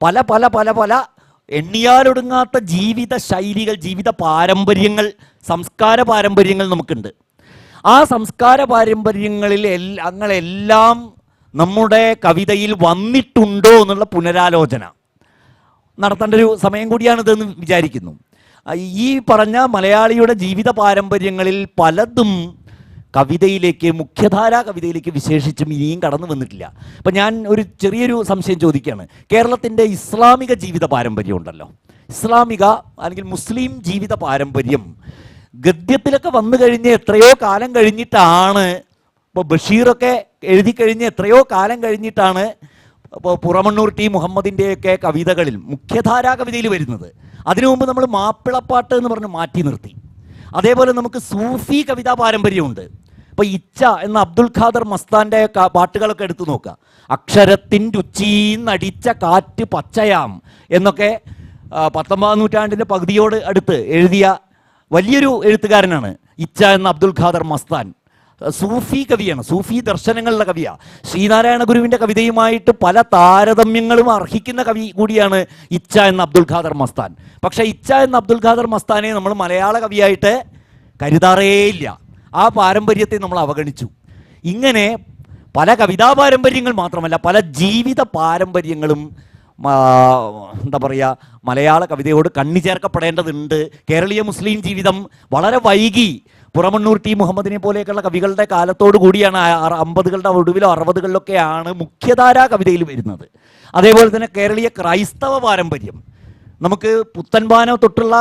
പല പല പല പല എണ്ണിയാലൊടുങ്ങാത്ത ജീവിത ശൈലികൾ, ജീവിത പാരമ്പര്യങ്ങൾ, സംസ്കാര പാരമ്പര്യങ്ങൾ നമുക്കുണ്ട്. ആ സംസ്കാര പാരമ്പര്യങ്ങളിൽ ഞങ്ങളെല്ലാം നമ്മുടെ കവിതയിൽ വന്നിട്ടുണ്ടോ എന്നുള്ള പുനരാലോചന നടത്തേണ്ട ഒരു സമയം കൂടിയാണിതെന്ന് വിചാരിക്കുന്നു. ഈ പറഞ്ഞ മലയാളിയുടെ ജീവിത പാരമ്പര്യങ്ങളിൽ പലതും കവിതയിലേക്ക്, മുഖ്യധാരാ കവിതയിലേക്ക് വിശേഷിച്ചും ഇനിയും കടന്നു വന്നിട്ടില്ല. അപ്പം ഞാൻ ഒരു ചെറിയൊരു സംശയം ചോദിക്കുകയാണ്. കേരളത്തിൻ്റെ ഇസ്ലാമിക ജീവിത പാരമ്പര്യം ഉണ്ടല്ലോ, ഇസ്ലാമിക അല്ലെങ്കിൽ മുസ്ലിം ജീവിത പാരമ്പര്യം ഗദ്യത്തിലൊക്കെ വന്നു കഴിഞ്ഞ് എത്രയോ കാലം കഴിഞ്ഞിട്ടാണ്, ഇപ്പോൾ ബഷീറൊക്കെ എഴുതി കഴിഞ്ഞ് എത്രയോ കാലം കഴിഞ്ഞിട്ടാണ് ഇപ്പോൾ പുറമണ്ണൂർ T. മുഹമ്മദിൻ്റെയൊക്കെ കവിതകളിൽ മുഖ്യധാരാ കവിതയിൽ വരുന്നത്. അതിനു മുമ്പ് നമ്മൾ മാപ്പിളപ്പാട്ട് എന്ന് പറഞ്ഞ് മാറ്റി നിർത്തി. അതേപോലെ നമുക്ക് സൂഫി കവിതാ പാരമ്പര്യമുണ്ട്. ഇപ്പോൾ ഇച്ച എന്ന അബ്ദുൽ ഖാദർ മസ്താൻ്റെ പാട്ടുകളൊക്കെ എടുത്തു നോക്കുക. അക്ഷരത്തിൻ്റെ ഉച്ചീന്നടിച്ച കാറ്റ് പച്ചയാം എന്നൊക്കെ 19-ാം നൂറ്റാണ്ടിൻ്റെ പകുതിയോട് അടുത്ത് എഴുതിയ വലിയൊരു എഴുത്തുകാരനാണ് ഇച്ച എന്ന അബ്ദുൽ ഖാദർ മസ്താൻ. സൂഫി കവിയാണ്, സൂഫി ദർശനങ്ങളുടെ കവിയാണ്. ശ്രീനാരായണ ഗുരുവിൻ്റെ കവിതയുമായിട്ട് പല താരതമ്യങ്ങളും അർഹിക്കുന്ന കവി കൂടിയാണ് ഇച്ച എന്ന അബ്ദുൽ ഖാദർ മസ്താൻ. പക്ഷേ ഇച്ച എന്ന അബ്ദുൽ ഖാദർ മസ്താനെ നമ്മൾ മലയാള കവിയായിട്ട് കരുതാറേയില്ല. ആ പാരമ്പര്യത്തെ നമ്മൾ അവഗണിച്ചു. ഇങ്ങനെ പല കവിതാ പാരമ്പര്യങ്ങൾ മാത്രമല്ല, പല ജീവിത പാരമ്പര്യങ്ങളും എന്താ പറയുക, മലയാള കവിതയോട് കണ്ണി ചേർക്കപ്പെടേണ്ടതുണ്ട്. കേരളീയ മുസ്ലിം ജീവിതം വളരെ വൈകി പുറമണ്ണൂർ ടി മുഹമ്മദിനെ പോലെയൊക്കെയുള്ള കവികളുടെ കാലത്തോടു കൂടിയാണ് 50കളുടെ ഒടുവിലോ 60കളിലൊക്കെയാണ് മുഖ്യധാരാ കവിതയിൽ വരുന്നത്. അതേപോലെ തന്നെ കേരളീയ ക്രൈസ്തവ പാരമ്പര്യം, നമുക്ക് പുത്തൻപാന തൊട്ടുള്ള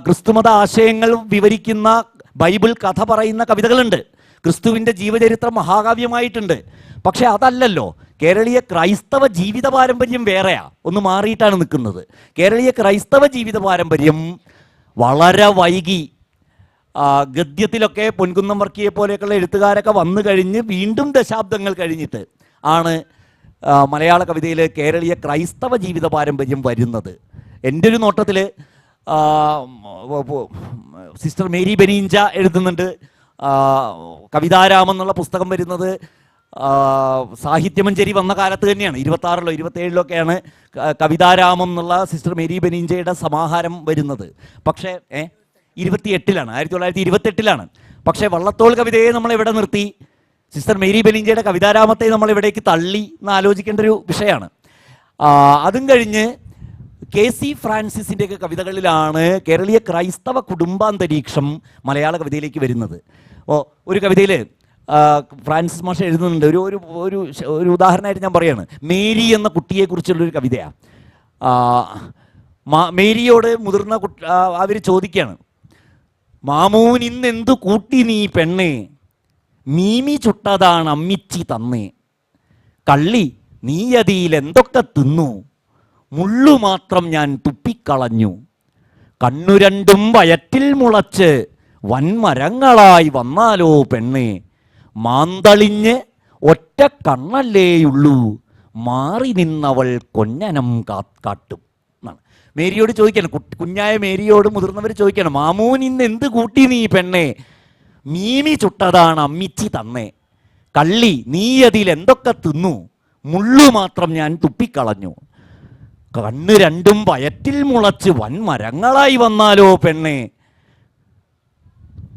ക്രിസ്തുമത ആശയങ്ങൾ വിവരിക്കുന്ന ബൈബിൾ കഥ പറയുന്ന കവിതകളുണ്ട്. ക്രിസ്തുവിൻ്റെ ജീവചരിത്രം മഹാകാവ്യമായിട്ടുണ്ട്. പക്ഷെ അതല്ലല്ലോ, കേരളീയ ക്രൈസ്തവ ജീവിത പാരമ്പര്യം വേറെയാ, ഒന്ന് മാറിയിട്ടാണ് നിൽക്കുന്നത്. കേരളീയ ക്രൈസ്തവ ജീവിത പാരമ്പര്യം വളരെ വൈകി, ഗദ്യത്തിലൊക്കെ പൊൻകുന്നം വർക്കിയെ പോലെയൊക്കെയുള്ള എഴുത്തുകാരൊക്കെ വന്നു കഴിഞ്ഞ് വീണ്ടും ദശാബ്ദങ്ങൾ കഴിഞ്ഞിട്ട് ആണ് മലയാള കവിതയിൽ കേരളീയ ക്രൈസ്തവ ജീവിത പാരമ്പര്യം വരുന്നത്. എൻ്റെ ഒരു നോട്ടത്തിൽ സിസ്റ്റർ മേരി ബെനീഞ്ച എഴുതുന്നുണ്ട്. കവിതാരാമം എന്നുള്ള പുസ്തകം വരുന്നത് സാഹിത്യമഞ്ജരി വന്ന കാലത്ത് തന്നെയാണ്. 26-ലോ 27-ലൊക്കെയാണ് കവിതാരാമം എന്നുള്ള സിസ്റ്റർ മേരി ബെനീഞ്ചയുടെ സമാഹാരം വരുന്നത്. പക്ഷേ 28-ലാണ്, 1928-ലാണ്. പക്ഷേ വള്ളത്തോൾ കവിതയെ നമ്മൾ എവിടെ നിർത്തി? സിസ്റ്റർ മേരി ബെനീഞ്ചയുടെ കവിതാരാമത്തെ നമ്മൾ എവിടേക്ക് തള്ളി എന്ന് ആലോചിക്കേണ്ട ഒരു വിഷയമാണ്. അതും കഴിഞ്ഞ് KC ഫ്രാൻസിസിൻ്റെയൊക്കെ കവിതകളിലാണ് കേരളീയ ക്രൈസ്തവ കുടുംബാന്തരീക്ഷം മലയാള കവിതയിലേക്ക് വരുന്നത്. ഒരു കവിതയിൽ ഫ്രാൻസിസ് മാഷ് എഴുതുന്നുണ്ട്, ഒരു ഉദാഹരണമായിട്ട് ഞാൻ പറയാണ്. മേരി എന്ന കുട്ടിയെക്കുറിച്ചുള്ളൊരു കവിതയാണ്. മേരിയോട് മുതിർന്ന അവർ ചോദിക്കുകയാണ്, മാമൂൻ ഇന്നെന്തു കൂട്ടി നീ പെണ്ണേ, മീമി ചുട്ടതാണ് അമ്മിച്ചി തന്നേ, കള്ളി നീയതിയിൽ എന്തൊക്കെ തിന്നു, മുള്ളു മാത്രം ഞാൻ തുപ്പിക്കളഞ്ഞു, കണ്ണു രണ്ടും വയറ്റിൽ മുളച്ച് വൻമരങ്ങളായി വന്നാലോ പെണ്ണേ, മാന്തളിഞ്ഞ് ഒറ്റ കണ്ണല്ലേയുള്ളൂ, മാറി നിന്നവൾ കൊഞ്ഞനം കാട്ടും എന്നാണ്. മേരിയോട് ചോദിക്കണം, കുഞ്ഞായ മേരിയോട് മുതിർന്നവർ ചോദിക്കണം, മാമൂൻ ഇന്ന് എന്ത് കൂട്ടി നീ പെണ്ണേ, മീമി ചുട്ടതാണ് അമ്മിച്ചി തന്നേ, കള്ളി നീ അതിൽ എന്തൊക്കെ തിന്നു, മുള്ളു മാത്രം ഞാൻ തുപ്പിക്കളഞ്ഞു, കണ്ണ് രണ്ടും വയറ്റിൽ മുളച്ച് വൻമരങ്ങളായി വന്നാലോ പെണ്ണേ,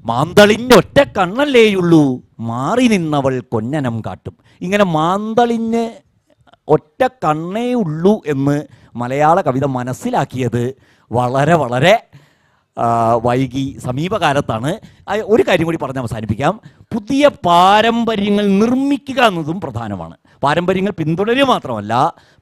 മാന്തളിഞ്ഞ് ഒറ്റ കണ്ണല്ലേയുള്ളൂ, മാറി നിന്നവൾ കൊഞ്ഞനം കാട്ടും. ഇങ്ങനെ മാന്തളിഞ്ഞ് ഒറ്റ കണ്ണേ ഉള്ളൂ എന്ന് മലയാള കവിത മനസ്സിലാക്കിയത് വളരെ വളരെ വൈകി, സമീപകാലത്താണ്. ഒരു കാര്യം കൂടി പറഞ്ഞ് അവസാനിപ്പിക്കാം. പുതിയ പാരമ്പര്യങ്ങൾ നിർമ്മിക്കുക എന്നതും പ്രധാനമാണ്. പാരമ്പര്യങ്ങൾ പിന്തുടരുക മാത്രമല്ല,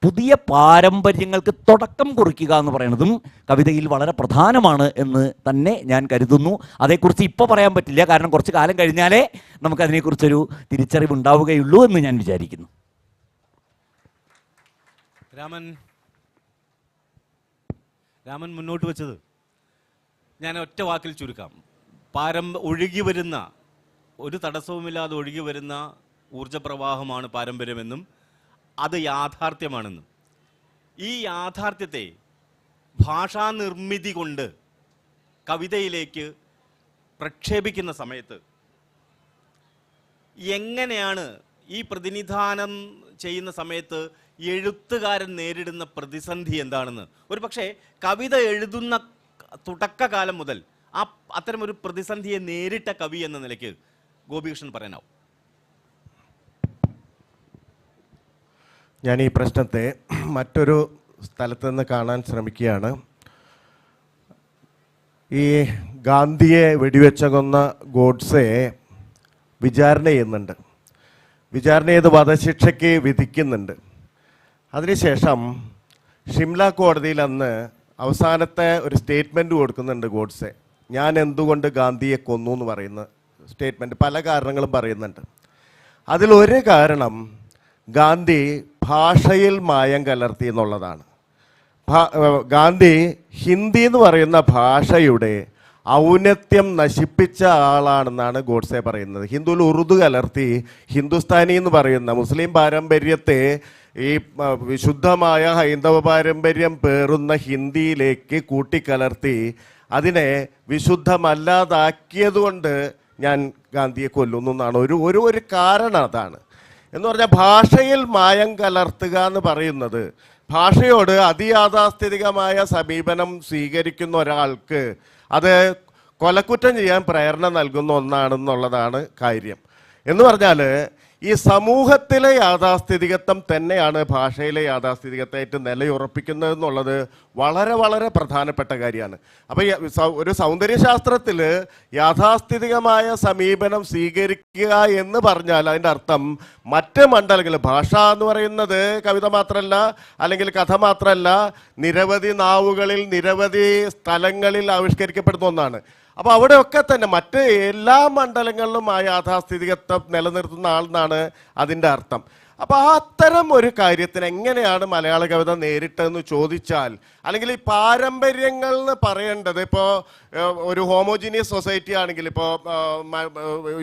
പുതിയ പാരമ്പര്യങ്ങൾക്ക് തുടക്കം കുറിക്കുക എന്ന് പറയുന്നതും കവിതയിൽ വളരെ പ്രധാനമാണ് എന്ന് തന്നെ ഞാൻ കരുതുന്നു. അതേക്കുറിച്ച് ഇപ്പോൾ പറയാൻ പറ്റില്ല, കാരണം കുറച്ച് കാലം കഴിഞ്ഞാലേ നമുക്കതിനെക്കുറിച്ചൊരു തിരിച്ചറിവ് ഉണ്ടാവുകയുള്ളൂ എന്ന് ഞാൻ വിചാരിക്കുന്നു. രാമൻ മുന്നോട്ട് വെച്ചത് ഞാൻ ഒറ്റ വാക്കിൽ ചുരുക്കാം. ഒഴുകി വരുന്ന, ഒരു തടസ്സവുമില്ലാതെ ഒഴുകി വരുന്ന ഊർജപ്രവാഹമാണ് പാരമ്പര്യമെന്നും അത് യാഥാർത്ഥ്യമാണെന്നും, ഈ യാഥാർത്ഥ്യത്തെ ഭാഷാ നിർമ്മിതി കൊണ്ട് കവിതയിലേക്ക് പ്രക്ഷേപിക്കുന്ന സമയത്ത് എങ്ങനെയാണ് ഈ പ്രതിനിധാനം ചെയ്യുന്ന സമയത്ത് എഴുത്തുകാരൻ നേരിടുന്ന പ്രതിസന്ധി എന്താണെന്ന് ഒരു പക്ഷേ കവിത എഴുതുന്ന തുടക്കകാലം മുതൽ അത്തരമൊരു പ്രതിസന്ധിയെ നേരിട്ട കവി എന്ന നിലയ്ക്ക് ഗോപികൃഷ്ണൻ പറയാനാവും. ഞാൻ ഈ പ്രശ്നത്തെ മറ്റൊരു സ്ഥലത്ത് നിന്ന് കാണാൻ ശ്രമിക്കുകയാണ്. ഈ ഗാന്ധിയെ വെടിവെച്ച കൊന്ന ഗോഡ്സെയെ വിചാരണ ചെയ്യുന്നുണ്ട്. വിചാരണ ചെയ്ത് വധശിക്ഷയ്ക്ക് വിധിക്കുന്നുണ്ട്. അതിനുശേഷം ഷിംല കോടതിയിൽ അന്ന് അവസാനത്തെ ഒരു സ്റ്റേറ്റ്മെൻറ്റ് കൊടുക്കുന്നുണ്ട് ഗോഡ്സെ. ഞാൻ എന്തുകൊണ്ട് ഗാന്ധിയെ കൊന്നു എന്ന് പറയുന്ന സ്റ്റേറ്റ്മെൻറ്റ് പല കാരണങ്ങളും പറയുന്നുണ്ട്. അതിലൊരു കാരണം ഗാന്ധി ഭാഷയിൽ മായം കലർത്തി എന്നുള്ളതാണ്. ഗാന്ധി ഹിന്ദി എന്ന് പറയുന്ന ഭാഷയുടെ ഔന്നത്യം നശിപ്പിച്ച ആളാണെന്നാണ് ഗോഡ്സെ പറയുന്നത്. ഹിന്ദുവിൽ ഉറുദു കലർത്തി ഹിന്ദുസ്ഥാനി എന്ന് പറയുന്ന മുസ്ലിം പാരമ്പര്യത്തെ ഈ വിശുദ്ധമായ ഹൈന്ദവ പാരമ്പര്യം പേറുന്ന ഹിന്ദിയിലേക്ക് കൂട്ടിക്കലർത്തി അതിനെ വിശുദ്ധമല്ലാതാക്കിയതുകൊണ്ട് ഞാൻ ഗാന്ധിയെ കൊല്ലുന്നു എന്നാണ് ഒരു കാരണം. അതാണ് എന്ന് പറഞ്ഞാൽ ഭാഷയിൽ മായം കലർത്തുക എന്ന് പറയുന്നത്, ഭാഷയോട് അതിയാഥാസ്ഥിതികമായ സമീപനം സ്വീകരിക്കുന്ന ഒരാൾക്ക് അത് കൊലക്കുറ്റം ചെയ്യാൻ പ്രേരണ നൽകുന്ന ഒന്നാണെന്നുള്ളതാണ് കാര്യം. എന്ന് പറഞ്ഞാൽ ഈ സമൂഹത്തിലെ യാഥാസ്ഥിതികത്വം തന്നെയാണ് ഭാഷയിലെ യാഥാസ്ഥിതികത്വമായിട്ട് നിലയുറപ്പിക്കുന്നത് എന്നുള്ളത് വളരെ വളരെ പ്രധാനപ്പെട്ട കാര്യമാണ്. അപ്പോൾ ഒരു സൗന്ദര്യശാസ്ത്രത്തിൽ യാഥാസ്ഥിതികമായ സമീപനം സ്വീകരിക്കുക എന്ന് പറഞ്ഞാൽ അതിൻ്റെ അർത്ഥം മറ്റ് മണ്ഡലങ്ങൾ, ഭാഷ എന്ന് പറയുന്നത് കവിത മാത്രമല്ല, അല്ലെങ്കിൽ കഥ മാത്രമല്ല, നിരവധി നാവുകളിൽ നിരവധി സ്ഥലങ്ങളിൽ ആവിഷ്കരിക്കപ്പെടുന്ന ഒന്നാണ്. അപ്പോൾ അവിടെയൊക്കെ തന്നെ മറ്റ് എല്ലാ മണ്ഡലങ്ങളിലും ആ യാഥാസ്ഥിതികത്വം നിലനിർത്തുന്ന ആളെന്നാണ് അതിൻ്റെ അർത്ഥം. അപ്പോൾ അത്തരം ഒരു കാര്യത്തിന് എങ്ങനെയാണ് മലയാള കവിത നേരിട്ടതെന്ന് ചോദിച്ചാൽ, അല്ലെങ്കിൽ ഈ പാരമ്പര്യങ്ങൾ എന്ന് പറയേണ്ടത്, ഇപ്പോൾ ഒരു ഹോമോജീനിയസ് സൊസൈറ്റി ആണെങ്കിൽ, ഇപ്പോൾ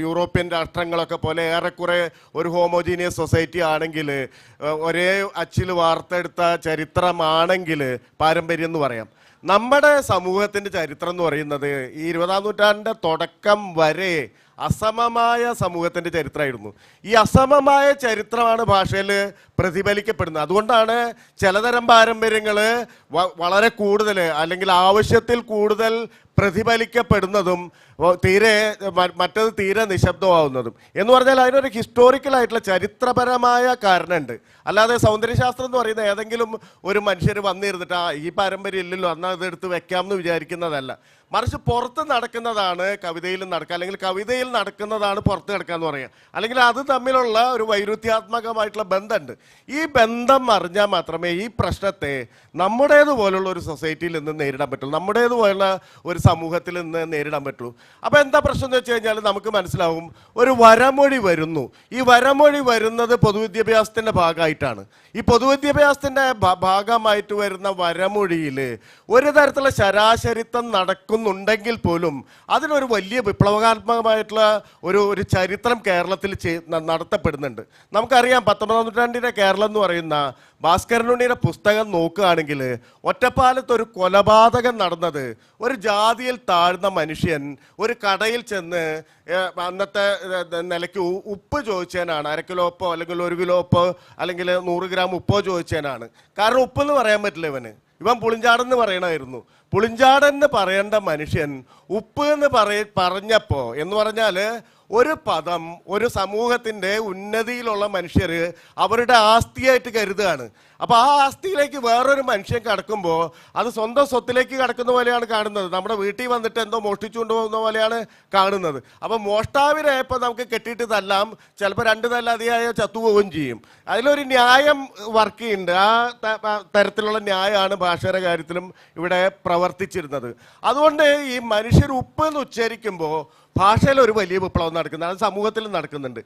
യൂറോപ്യൻ രാഷ്ട്രങ്ങളൊക്കെ പോലെ ഏറെക്കുറെ ഒരു ഹോമോജീനിയസ് സൊസൈറ്റി ആണെങ്കിൽ, ഒരേ അച്ചിൽ വാർത്തെടുത്ത ചരിത്രമാണെങ്കിൽ പാരമ്പര്യം എന്ന് പറയാം. നമ്മുടെ സമൂഹത്തിൻ്റെ ചരിത്രം എന്ന് പറയുന്നത് ഈ 20-ാം നൂറ്റാണ്ടിൻ്റെ തുടക്കം വരെ അസമമായ സമൂഹത്തിൻ്റെ ചരിത്രമായിരുന്നു. ഈ അസമമായ ചരിത്രമാണ് ഭാഷയിൽ പ്രതിഫലിക്കപ്പെടുന്നത്. അതുകൊണ്ടാണ് ചിലതരം പാരമ്പര്യങ്ങൾ വളരെ കൂടുതൽ, അല്ലെങ്കിൽ ആവശ്യത്തിൽ കൂടുതൽ പ്രതിഫലിക്കപ്പെടുന്നതും മറ്റത് തീരെ നിശബ്ദമാവുന്നതും. എന്ന് പറഞ്ഞാൽ അതിനൊരു ഹിസ്റ്റോറിക്കലായിട്ടുള്ള ചരിത്രപരമായ കാരണമുണ്ട്. അല്ലാതെ സൗന്ദര്യശാസ്ത്രം എന്ന് പറയുന്ന ഏതെങ്കിലും ഒരു മനുഷ്യർ വന്നിരുന്നിട്ട് ഈ പാരമ്പര്യം ഇല്ലല്ലോ എന്നാൽ അതെടുത്ത് വെക്കാം എന്ന് വിചാരിക്കുന്നതല്ല. മറിച്ച് പുറത്ത് നടക്കുന്നതാണ് കവിതയിൽ നടക്കുക, അല്ലെങ്കിൽ കവിതയിൽ നടക്കുന്നതാണ് പുറത്ത് നടക്കുക എന്ന് പറയുക. അല്ലെങ്കിൽ അത് തമ്മിലുള്ള ഒരു വൈരുദ്ധ്യാത്മകമായിട്ടുള്ള ബന്ധമുണ്ട്. ഈ ബന്ധം അറിഞ്ഞാൽ മാത്രമേ ഈ പ്രശ്നത്തെ നമ്മുടേതുപോലുള്ള ഒരു സൊസൈറ്റിയിൽ നിന്ന് നേരിടാൻ പറ്റുള്ളൂ, നമ്മുടേതുപോലുള്ള ഒരു സമൂഹത്തിൽ നിന്ന് നേരിടാൻ പറ്റുള്ളൂ. അപ്പോൾ എന്താ പ്രശ്നം എന്ന് വെച്ച് കഴിഞ്ഞാൽ നമുക്ക് മനസ്സിലാവും, ഒരു വരമൊഴി വരുന്നു. ഈ വരമൊഴി വരുന്നത് പൊതുവിദ്യാഭ്യാസത്തിൻ്റെ ഭാഗമായിട്ടാണ്. ഈ പൊതുവിദ്യാഭ്യാസത്തിൻ്റെ ഭാഗമായിട്ട് വരുന്ന വരമൊഴിയിൽ ഒരു തരത്തിലുള്ള ശരാശരിത്വം നടക്കുന്നുണ്ടെങ്കിൽ പോലും അതിനൊരു വലിയ വിപ്ലവകാത്മകമായിട്ടുള്ള ഒരു ചരിത്രം കേരളത്തിൽ നടത്തപ്പെടുന്നുണ്ട്. നമുക്കറിയാം 19-ാം നൂറ്റാണ്ടിൻ്റെ കേരളം എന്ന് പറയുന്ന ഭാസ്കരനുണ്ണിയുടെ പുസ്തകം നോക്കുകയാണെങ്കിൽ ഒറ്റപ്പാലത്ത് ഒരു കൊലപാതകം നടന്നത് ഒരു ജാതിയിൽ താഴ്ന്ന മനുഷ്യൻ ഒരു കടയിൽ ചെന്ന് അന്നത്തെ നിലയ്ക്ക് ഉപ്പ് ചോദിച്ചതിനാണ്. 1/2 കിലോ ഉപ്പോ അല്ലെങ്കിൽ 1 കിലോ ഉപ്പോ അല്ലെങ്കിൽ 100 ഗ്രാം ഉപ്പോ ചോദിച്ചതിനാണ്. കാരണം ഉപ്പെന്ന് പറയാൻ പറ്റില്ല ഇവൻ പുളിഞ്ചാടെന്ന് പറയണമായിരുന്നു. പുളിഞ്ചാടെന്ന് പറയേണ്ട മനുഷ്യൻ ഉപ്പ് എന്ന് പറഞ്ഞപ്പോൾ എന്ന് പറഞ്ഞാൽ ഒരു പദം ഒരു സമൂഹത്തിൻ്റെ ഉന്നതിയിലുള്ള മനുഷ്യർ അവരുടെ ആസ്തിയായിട്ട് കരുതുകയാണ്. അപ്പോൾ ആ ആസ്തിയിലേക്ക് വേറൊരു മനുഷ്യൻ കടക്കുമ്പോൾ അത് സ്വന്തം സ്വത്തിലേക്ക് കടക്കുന്ന പോലെയാണ് കാണുന്നത്. നമ്മുടെ വീട്ടിൽ വന്നിട്ട് എന്തോ മോഷ്ടിച്ചുകൊണ്ട് പോകുന്ന പോലെയാണ് കാണുന്നത്. അപ്പോൾ മോഷ്ടാവിനെ ഇപ്പോൾ നമുക്ക് കെട്ടിയിട്ട് തല്ലാം, ചിലപ്പോൾ 2 തല്ല അതിയായ ചത്തുപോവുകയും ചെയ്യും. അതിലൊരു ന്യായം വർക്ക് ചെയ്യുന്നുണ്ട്. ആ തരത്തിലുള്ള ന്യായമാണ് ഭാഷയുടെ കാര്യത്തിലും ഇവിടെ പ്രവർത്തിച്ചിരുന്നത്. അതുകൊണ്ട് ഈ മനുഷ്യർ ഉപ്പ് എന്ന് ഉച്ചരിക്കുമ്പോൾ ഭാഷയിൽ ഒരു വലിയ വിപ്ലവം നടക്കുന്നുണ്ട്, അത് സമൂഹത്തിൽ നടക്കുന്നുണ്ട്.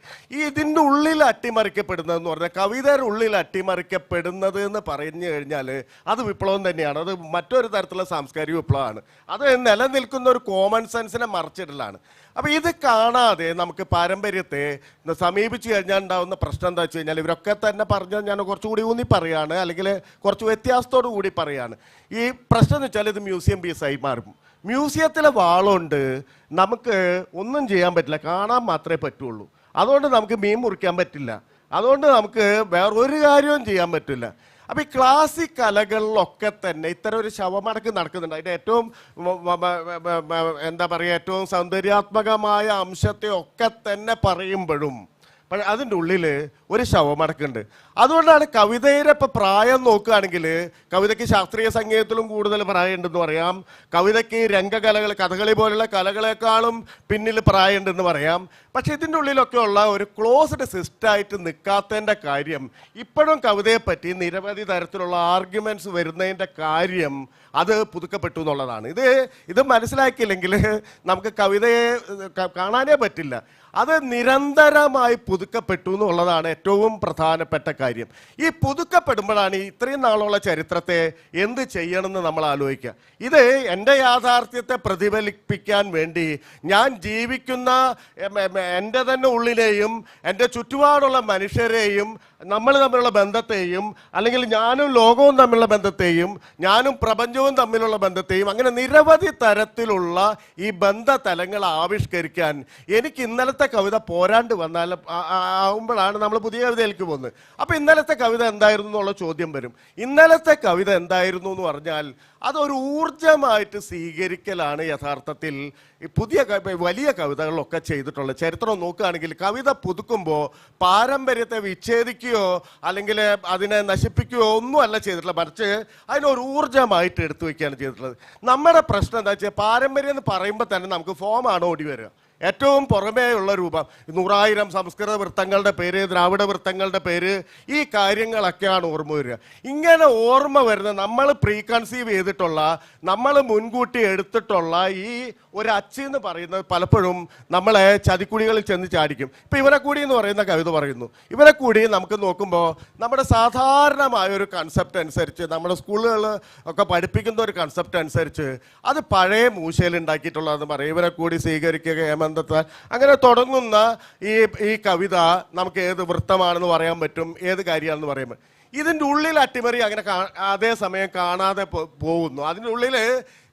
ഇതിൻ്റെ ഉള്ളിൽ അട്ടിമറിക്കപ്പെടുന്നതെന്ന് പറഞ്ഞാൽ കവിതയുടെ ഉള്ളിൽ അട്ടിമറിക്കപ്പെടുന്നത് എന്ന് പറഞ്ഞു കഴിഞ്ഞാൽ അത് വിപ്ലവം തന്നെയാണ്. അത് മറ്റൊരു തരത്തിലുള്ള സാംസ്കാരിക വിപ്ലവമാണ്. അത് നിലനിൽക്കുന്ന ഒരു കോമൺ സെൻസിനെ മറിച്ചിടലാണ്. അപ്പോൾ ഇത് കാണാതെ നമുക്ക് പാരമ്പര്യത്തെ സമീപിച്ചു കഴിഞ്ഞാൽ ഉണ്ടാകുന്ന പ്രശ്നം എന്താ വെച്ച് കഴിഞ്ഞാൽ, ഇവരൊക്കെ തന്നെ പറഞ്ഞാൽ ഞാൻ കുറച്ചുകൂടി ഊന്നി പറയുകയാണ്, അല്ലെങ്കിൽ കുറച്ച് വ്യത്യാസത്തോടു കൂടി പറയുകയാണ്. ഈ പ്രശ്നം എന്ന് വെച്ചാൽ ഇത് മ്യൂസിയം പീസായി മാറും. മ്യൂസിയത്തിലെ വാളുകൊണ്ട് നമുക്ക് ഒന്നും ചെയ്യാൻ പറ്റില്ല, കാണാൻ മാത്രമേ പറ്റുള്ളൂ. അതുകൊണ്ട് നമുക്ക് മീൻ മുറിക്കാൻ പറ്റില്ല, അതുകൊണ്ട് നമുക്ക് വേറൊരു കാര്യവും ചെയ്യാൻ പറ്റില്ല. അപ്പോൾ ഈ ക്ലാസിക് കലകളിലൊക്കെ തന്നെ ഇത്തരം ഒരു ശവമടക്ക് നടക്കുന്നുണ്ട്. അതിൻ്റെ ഏറ്റവും എന്താ പറയുക, ഏറ്റവും സൗന്ദര്യാത്മകമായ അംശത്തെ ഒക്കെ തന്നെ പറയുമ്പോഴും അതിൻ്റെ ഉള്ളിൽ ഒരു ശവമടക്കുണ്ട്. അതുകൊണ്ടാണ് കവിതയുടെ ഇപ്പോൾ പ്രായം നോക്കുകയാണെങ്കിൽ കവിതയ്ക്ക് ശാസ്ത്രീയ സംഗീതത്തിലും കൂടുതൽ പ്രായമുണ്ടെന്ന് പറയാം, കവിതയ്ക്ക് രംഗകലകൾ കഥകളി പോലുള്ള കലകളെക്കാളും പിന്നിൽ പ്രായമുണ്ടെന്ന് പറയാം. പക്ഷെ ഇതിൻ്റെ ഉള്ളിലൊക്കെ ഉള്ള ഒരു ക്ലോസ്ഡ് സിസ്റ്റമായിട്ട് നിൽക്കാത്തതിൻ്റെ കാര്യം, ഇപ്പോഴും കവിതയെ പറ്റി നിരവധി തരത്തിലുള്ള ആർഗ്യുമെൻറ്റ്സ് വരുന്നതിൻ്റെ കാര്യം അത് പുതുക്കപ്പെട്ടു എന്നുള്ളതാണ്. ഇത് മനസ്സിലാക്കിയില്ലെങ്കിൽ നമുക്ക് കവിതയെ കാണാനേ പറ്റില്ല. അത് നിരന്തരമായി പുതുക്കപ്പെട്ടു എന്നുള്ളതാണ് ഏറ്റവും പ്രധാനപ്പെട്ട കാര്യം. ഈ പുതുക്കപ്പെടുമ്പോഴാണ് ഇത്രയും നാളുള്ള ചരിത്രത്തെ എന്ത് ചെയ്യണമെന്ന് നമ്മൾ ആലോചിക്കുക. ഇത് എൻ്റെ യാഥാർത്ഥ്യത്തെ പ്രതിഫലിപ്പിക്കാൻ വേണ്ടി ഞാൻ ജീവിക്കുന്ന എൻ്റെ തന്നെ ഉള്ളിലെയും എൻ്റെ ചുറ്റുപാടുള്ള മനുഷ്യരെയും നമ്മൾ തമ്മിലുള്ള ബന്ധത്തെയും, അല്ലെങ്കിൽ ഞാനും ലോകവും തമ്മിലുള്ള ബന്ധത്തെയും, ഞാനും പ്രപഞ്ചവും തമ്മിലുള്ള ബന്ധത്തെയും, അങ്ങനെ നിരവധി തരത്തിലുള്ള ഈ ബന്ധതലങ്ങൾ ആവിഷ്കരിക്കാൻ എനിക്ക് ഇന്നലത്തെ കവിത പോരാണ്ട് വന്നാൽ ആവുമ്പോഴാണ് നമ്മൾ പുതിയ കവിതയിലേക്ക് പോകുന്നത്. അപ്പോൾ ഇന്നലത്തെ കവിത എന്തായിരുന്നു എന്നുള്ള ചോദ്യം വരും. ഇന്നലത്തെ കവിത എന്തായിരുന്നു എന്ന് പറഞ്ഞാൽ അതൊരു ഊർജമായിട്ട് സ്വീകരിക്കലാണ് യഥാർത്ഥത്തിൽ ഈ പുതിയ വലിയ കവിതകളിലൊക്കെ ചെയ്തിട്ടുള്ളത്. ചരിത്രം നോക്കുകയാണെങ്കിൽ കവിത പുതുക്കുമ്പോൾ പാരമ്പര്യത്തെ വിച്ഛേദിക്കുകയോ അല്ലെങ്കിൽ അതിനെ നശിപ്പിക്കുകയോ ഒന്നുമല്ല ചെയ്തിട്ടുള്ളത്, മറിച്ച് അതിനൊരു ഊർജമായിട്ട് എടുത്തു വയ്ക്കുകയാണ് ചെയ്തിട്ടുള്ളത്. നമ്മുടെ പ്രശ്നം എന്താ വെച്ചാൽ പാരമ്പര്യം എന്ന് പറയുമ്പോൾ തന്നെ നമുക്ക് ഫോമാണ് ഓടി വരിക. ഏറ്റവും പുറമേ ഉള്ള രൂപം, 100,000 സംസ്കൃത വൃത്തങ്ങളുടെ പേര്, ദ്രാവിഡ വൃത്തങ്ങളുടെ പേര്, ഈ കാര്യങ്ങളൊക്കെയാണ് ഓർമ്മ വരിക. ഇങ്ങനെ ഓർമ്മ വരുന്ന നമ്മൾ പ്രീ കൺസീവ് ചെയ്തിട്ടുള്ള, നമ്മൾ മുൻകൂട്ടി എടുത്തിട്ടുള്ള ഈ ഒരു അച്ചെന്ന് പറയുന്നത് പലപ്പോഴും നമ്മളെ ചതിക്കുഴികളിൽ ചെന്ന് ചാടിക്കും. ഇപ്പം ഇവരെ കൂടി എന്ന് പറയുന്ന കവിത പറയുന്നു. ഇവരെ കൂടി നമുക്ക് നോക്കുമ്പോൾ നമ്മുടെ സാധാരണമായ ഒരു കൺസെപ്റ്റ് അനുസരിച്ച്, നമ്മുടെ സ്കൂളുകൾ ഒക്കെ പഠിപ്പിക്കുന്ന ഒരു കൺസെപ്റ്റ് അനുസരിച്ച് അത് പഴയ മൂശയിൽ ഉണ്ടാക്കിയിട്ടുള്ളതെന്ന് പറയും. ഇവരെ കൂടി സ്വീകരിക്കുക ഹേമന്തത്താൽ അങ്ങനെ തുടങ്ങുന്ന ഈ കവിത നമുക്ക് ഏത് വൃത്തമാണെന്ന് പറയാൻ പറ്റും, ഏത് കാര്യമാണെന്ന് പറയാൻ പറ്റും. ഇതിൻ്റെ ഉള്ളിൽ അട്ടിമറി അങ്ങനെ അതേസമയം കാണാതെ പോകുന്നു. അതിൻ്റെ ഉള്ളിൽ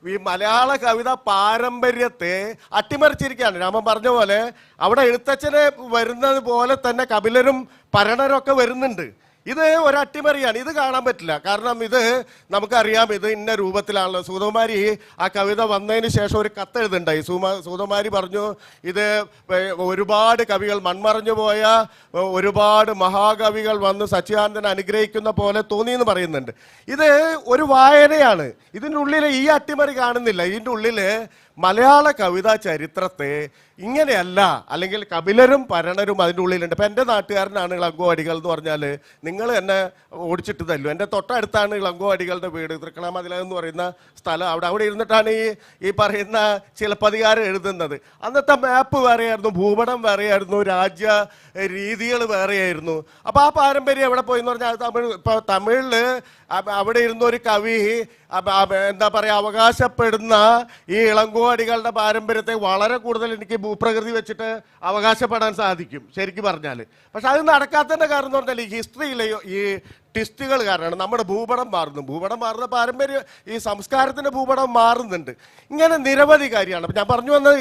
ഈ മലയാള കവിത പാരമ്പര്യത്തെ അട്ടിമറിച്ചിരിക്കുകയാണ്. രാമൻ പറഞ്ഞ പോലെ അവിടെ എഴുത്തച്ഛനെ വരുന്നത് പോലെ തന്നെ കപിലരും പരണരും ഒക്കെ വരുന്നുണ്ട്. ഇത് ഒരു അട്ടിമറിയാണ്. ഇത് കാണാൻ പറ്റില്ല. കാരണം ഇത് നമുക്കറിയാം, ഇത് ഇന്ന രൂപത്തിലാണല്ലോ. സൂതകുമാരി ആ കവിത വന്നതിന് ശേഷം ഒരു കത്തെഴുതുണ്ടായി. സൂതകുമാരി പറഞ്ഞു, ഇത് ഒരുപാട് കവികൾ, മൺമറഞ്ഞു പോയ ഒരുപാട് മഹാകവികൾ വന്ന് സച്ചിദാനന്ദൻ അനുഗ്രഹിക്കുന്ന പോലെ തോന്നിയെന്ന് പറയുന്നുണ്ട്. ഇത് ഒരു വായനയാണ്. ഇതിൻ്റെ ഉള്ളിൽ ഈ അട്ടിമറി കാണുന്നില്ല. ഇതിൻ്റെ ഉള്ളിൽ മലയാള കവിതാ ചരിത്രത്തെ ഇങ്ങനെയല്ല, അല്ലെങ്കിൽ കപിലരും പരണരും അതിൻ്റെ ഉള്ളിലുണ്ട്. ഇപ്പം എൻ്റെ നാട്ടുകാരനാണ് ഇളങ്കോവടികൾ എന്ന് പറഞ്ഞാൽ നിങ്ങൾ എന്നെ ഓടിച്ചിട്ട് തല്ലു. എൻ്റെ തൊട്ടടുത്താണ് ഇളങ്കോവടികളുടെ വീട്, തൃക്കണാമതില എന്ന് പറയുന്ന സ്ഥലം. അവിടെ ഇരുന്നിട്ടാണ് ഈ പറയുന്ന ചിലപ്പതികാരം എഴുതുന്നത്. അന്നത്തെ മാപ്പ് വേറെയായിരുന്നു, ഭൂപടം വേറെയായിരുന്നു, രാജ്യ രീതികൾ വേറെയായിരുന്നു. അപ്പോൾ ആ പാരമ്പര്യം എവിടെ പോയി എന്ന് പറഞ്ഞാൽ ഇപ്പോൾ തമിഴിൽ അവിടെ ഇരുന്ന ഒരു കവി എന്താ പറയുക, അവകാശപ്പെടുന്ന ഈ ഇളങ്കോവടികളുടെ പാരമ്പര്യത്തെ വളരെ കൂടുതൽ എനിക്ക് ഭൂപ്രകൃതി വെച്ചിട്ട് അവകാശപ്പെടാൻ സാധിക്കും ശരിക്കും പറഞ്ഞാൽ. പക്ഷെ അത് നടക്കാത്തതിൻ്റെ കാരണം എന്ന് പറഞ്ഞാൽ ഈ ഹിസ്റ്ററിയിലെ ഈ ട്വിസ്റ്റുകൾ കാരണമാണ്. നമ്മുടെ ഭൂപടം മാറുന്ന പാരമ്പര്യം, ഈ സംസ്കാരത്തിൻ്റെ ഭൂപടം മാറുന്നുണ്ട്. ഇങ്ങനെ നിരവധി കാര്യമാണ്. അപ്പം ഞാൻ പറഞ്ഞു വന്നത്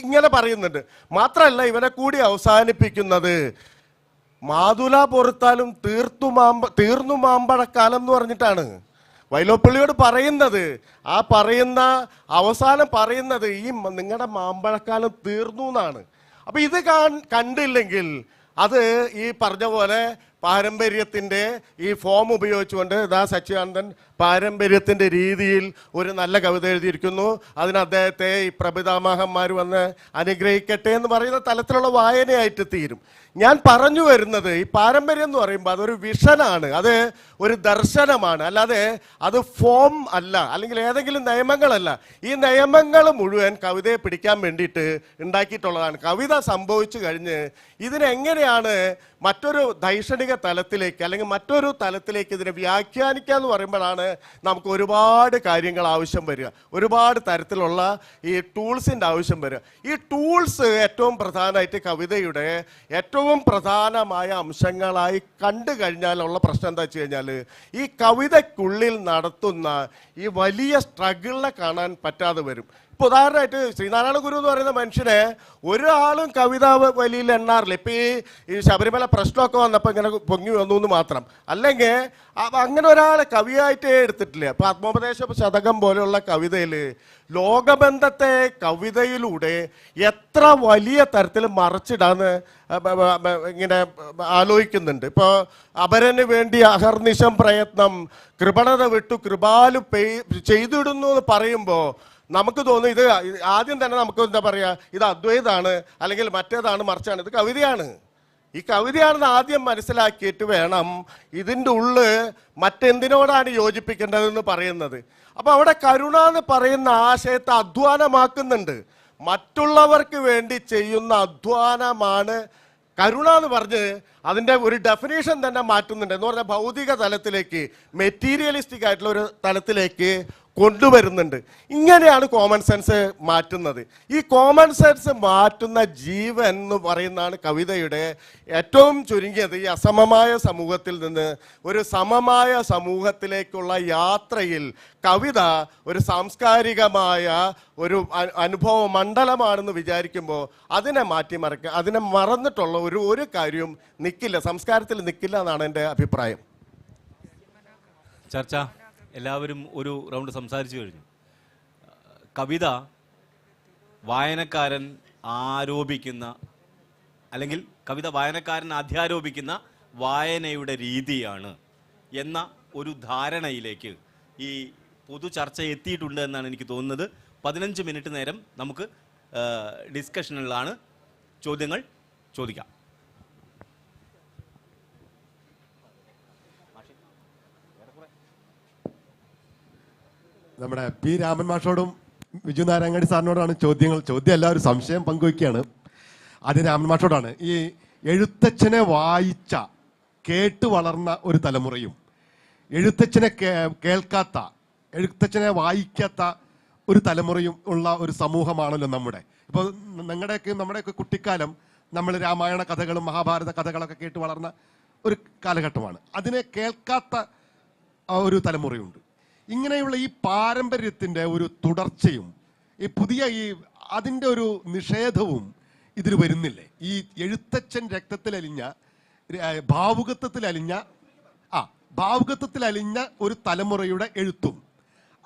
ഇങ്ങനെ പറയുന്നുണ്ട്. മാത്രമല്ല ഇവനെ കൂടി അവസാനിപ്പിക്കുന്നത് മാതുല പൊറുത്താലും തീർന്നു മാമ്പഴക്കാലം എന്ന് പറഞ്ഞിട്ടാണ് വൈലോപ്പിള്ളിയോട് പറയുന്നത്. ആ പറയുന്ന അവസാനം പറയുന്നത് ഈ നിങ്ങളുടെ മാമ്പഴക്കാലം തീർന്നു എന്നാണ്. അപ്പം ഇത് കണ്ടില്ലെങ്കിൽ അത് ഈ പറഞ്ഞ പോലെ പാരമ്പര്യത്തിൻ്റെ ഈ ഫോം ഉപയോഗിച്ചുകൊണ്ട് സച്ചിദാനന്ദൻ പാരമ്പര്യത്തിൻ്റെ രീതിയിൽ ഒരു നല്ല കവിത എഴുതിയിരിക്കുന്നു. അതിന് അദ്ദേഹത്തെ ഈ പ്രപിതാമഹന്മാർ വന്ന് അനുഗ്രഹിക്കട്ടെ എന്ന് പറയുന്ന തലത്തിലുള്ള വായനയായിട്ട് തീരും. ഞാൻ പറഞ്ഞു വരുന്നത് ഈ പാരമ്പര്യം എന്ന് പറയുമ്പോൾ അതൊരു വിഷനാണ്, അത് ഒരു ദർശനമാണ്, അല്ലാതെ അത് ഫോം അല്ല, അല്ലെങ്കിൽ ഏതെങ്കിലും നിയമങ്ങളല്ല. ഈ നിയമങ്ങൾ മുഴുവൻ കവിതയെ പിടിക്കാൻ വേണ്ടിയിട്ട് ഉണ്ടാക്കിയിട്ടുള്ളതാണ്. കവിത സംഭവിച്ചു കഴിഞ്ഞ് ഇതിനെങ്ങനെയാണ് മറ്റൊരു ദൈക്ഷണിക തലത്തിലേക്ക് അല്ലെങ്കിൽ മറ്റൊരു തലത്തിലേക്ക് ഇതിനെ വ്യാഖ്യാനിക്കുക എന്ന് പറയുമ്പോഴാണ് നമുക്ക് ഒരുപാട് കാര്യങ്ങൾ ആവശ്യം വരിക, ഒരുപാട് തരത്തിലുള്ള ഈ ടൂൾസിൻ്റെ ആവശ്യം വരിക. ഈ ടൂൾസ് ഏറ്റവും പ്രധാനമായിട്ട് കവിതയുടെ ഏറ്റവും പ്രധാനമായ അംശങ്ങളായി കണ്ടു കഴിഞ്ഞാലുള്ള പ്രശ്നം എന്താ വെച്ച് കഴിഞ്ഞാൽ ഈ കവിതയ്ക്കുള്ളിൽ നടത്തുന്ന ഈ വലിയ സ്ട്രഗിളിനെ കാണാൻ പറ്റാതെ വരും. ഇപ്പോൾ ഉദാഹരണമായിട്ട് ശ്രീനാരായണ ഗുരു എന്ന് പറയുന്ന മനുഷ്യനെ ഒരാളും കവിത വലിയിൽ എണ്ണാറില്ല. ഇപ്പം ഈ ശബരിമല പ്രശ്നമൊക്കെ വന്നപ്പോൾ ഇങ്ങനെ പൊങ്ങി വന്നു എന്ന് മാത്രം, അല്ലെങ്കിൽ അങ്ങനെ ഒരാളെ കവിയായിട്ടേ എടുത്തിട്ടില്ല. ഇപ്പം ആത്മോപദേശ ശതകം പോലെയുള്ള കവിതയിൽ ലോകബന്ധത്തെ കവിതയിലൂടെ എത്ര വലിയ തരത്തിൽ മറച്ചിടാന്ന് ഇങ്ങനെ ആലോചിക്കുന്നുണ്ട്. ഇപ്പോൾ അപരന് വേണ്ടി അഹർനിശം പ്രയത്നം, കൃപണത വിട്ടു കൃപാലു ചെയ്തിടുന്നു എന്ന് പറയുമ്പോൾ നമുക്ക് തോന്നും ഇത് ആദ്യം തന്നെ നമുക്ക് എന്താ പറയുക, ഇത് അദ്വൈതാണ് അല്ലെങ്കിൽ മറ്റേതാണ് മറിച്ചാണ്, ഇത് കവിതയാണ്. ഈ കവിതയാണെന്ന് ആദ്യം മനസ്സിലാക്കിയിട്ട് വേണം ഇതിൻ്റെ ഉള്ളിൽ മറ്റെന്തിനോടാണ് യോജിപ്പിക്കേണ്ടതെന്ന് പറയുന്നത്. അപ്പോൾ അവിടെ കരുണ എന്ന് പറയുന്ന ആശയത്തെ അധ്വാനമാക്കുന്നുണ്ട്. മറ്റുള്ളവർക്ക് വേണ്ടി ചെയ്യുന്ന അധ്വാനമാണ് കരുണ എന്ന് പറഞ്ഞ് അതിൻ്റെ ഒരു ഡെഫിനേഷൻ തന്നെ മാറ്റുന്നുണ്ട്. എന്ന് പറഞ്ഞാൽ ഭൗതിക തലത്തിലേക്ക്, മെറ്റീരിയലിസ്റ്റിക് ആയിട്ടുള്ള ഒരു തലത്തിലേക്ക് കൊണ്ടുവരുന്നുണ്ട്. ഇങ്ങനെയാണ് കോമൺ സെൻസ് മാറ്റുന്നത്. ഈ കോമൺ സെൻസ് മാറ്റുന്ന ജീവൻ എന്ന് പറയുന്നതാണ് കവിതയുടെ ഏറ്റവും ചുരുങ്ങിയത് ഈ അസമമായ സമൂഹത്തിൽ നിന്ന് ഒരു സമമായ സമൂഹത്തിലേക്കുള്ള യാത്രയിൽ കവിത ഒരു സാംസ്കാരികമായ ഒരു അനുഭവ മണ്ഡലമാണെന്ന് വിചാരിക്കുമ്പോൾ അതിനെ മാറ്റിമറിക്കുക, അതിനെ മറന്നിട്ടുള്ള ഒരു കാര്യവും നിൽക്കില്ല, സംസ്കാരത്തിൽ നിൽക്കില്ല എന്നാണ് എൻ്റെ അഭിപ്രായം. ചർച്ച എല്ലാവരും ഒരു റൗണ്ട് സംസാരിച്ചു കഴിഞ്ഞു. കവിത വായനക്കാരൻ ആരോപിക്കുന്ന അല്ലെങ്കിൽ കവിത വായനക്കാരൻ അധ്യാരോപിക്കുന്ന വായനയുടെ രീതിയാണ് എന്ന ഒരു ധാരണയിലേക്ക് ഈ പൊതു ചർച്ച എത്തിയിട്ടുണ്ട് എന്നാണ് എനിക്ക് തോന്നുന്നത്. 15 മിനിറ്റ് നേരം നമുക്ക് ഡിസ്കഷനിലാണ് ചോദ്യങ്ങൾ ചോദിക്കാം. നമ്മുടെ പി രാമൻ മാഷോടും വിജു നാരായണി സാറിനോടാണ് ചോദ്യം എല്ലാവരും സംശയം പങ്കുവയ്ക്കുകയാണ്. ആദ്യം രാമൻ മാഷോടാണ്. ഈ എഴുത്തച്ഛനെ വായിച്ച കേട്ട് വളർന്ന ഒരു തലമുറയും എഴുത്തച്ഛനെ കേൾക്കാത്ത, എഴുത്തച്ഛനെ വായിക്കാത്ത ഒരു തലമുറയും ഉള്ള ഒരു സമൂഹമാണല്ലോ നമ്മുടെ. ഇപ്പോൾ നമ്മുടെയൊക്കെ കുട്ടിക്കാലം നമ്മൾ രാമായണ കഥകളും മഹാഭാരത കഥകളൊക്കെ കേട്ട് വളർന്ന ഒരു കാലഘട്ടമാണ്. അതിനെ കേൾക്കാത്ത ഒരു തലമുറയുണ്ട്. ഇങ്ങനെയുള്ള ഈ പാരമ്പര്യത്തിൻ്റെ ഒരു തുടർച്ചയും ഈ പുതിയ അതിൻ്റെ ഒരു നിഷേധവും ഇതിൽ വരുന്നില്ലേ? ഈ എഴുത്തച്ഛൻ രക്തത്തിലലിഞ്ഞ ഭാവുകത്വത്തിലലിഞ്ഞ ഒരു തലമുറയുടെ എഴുത്തും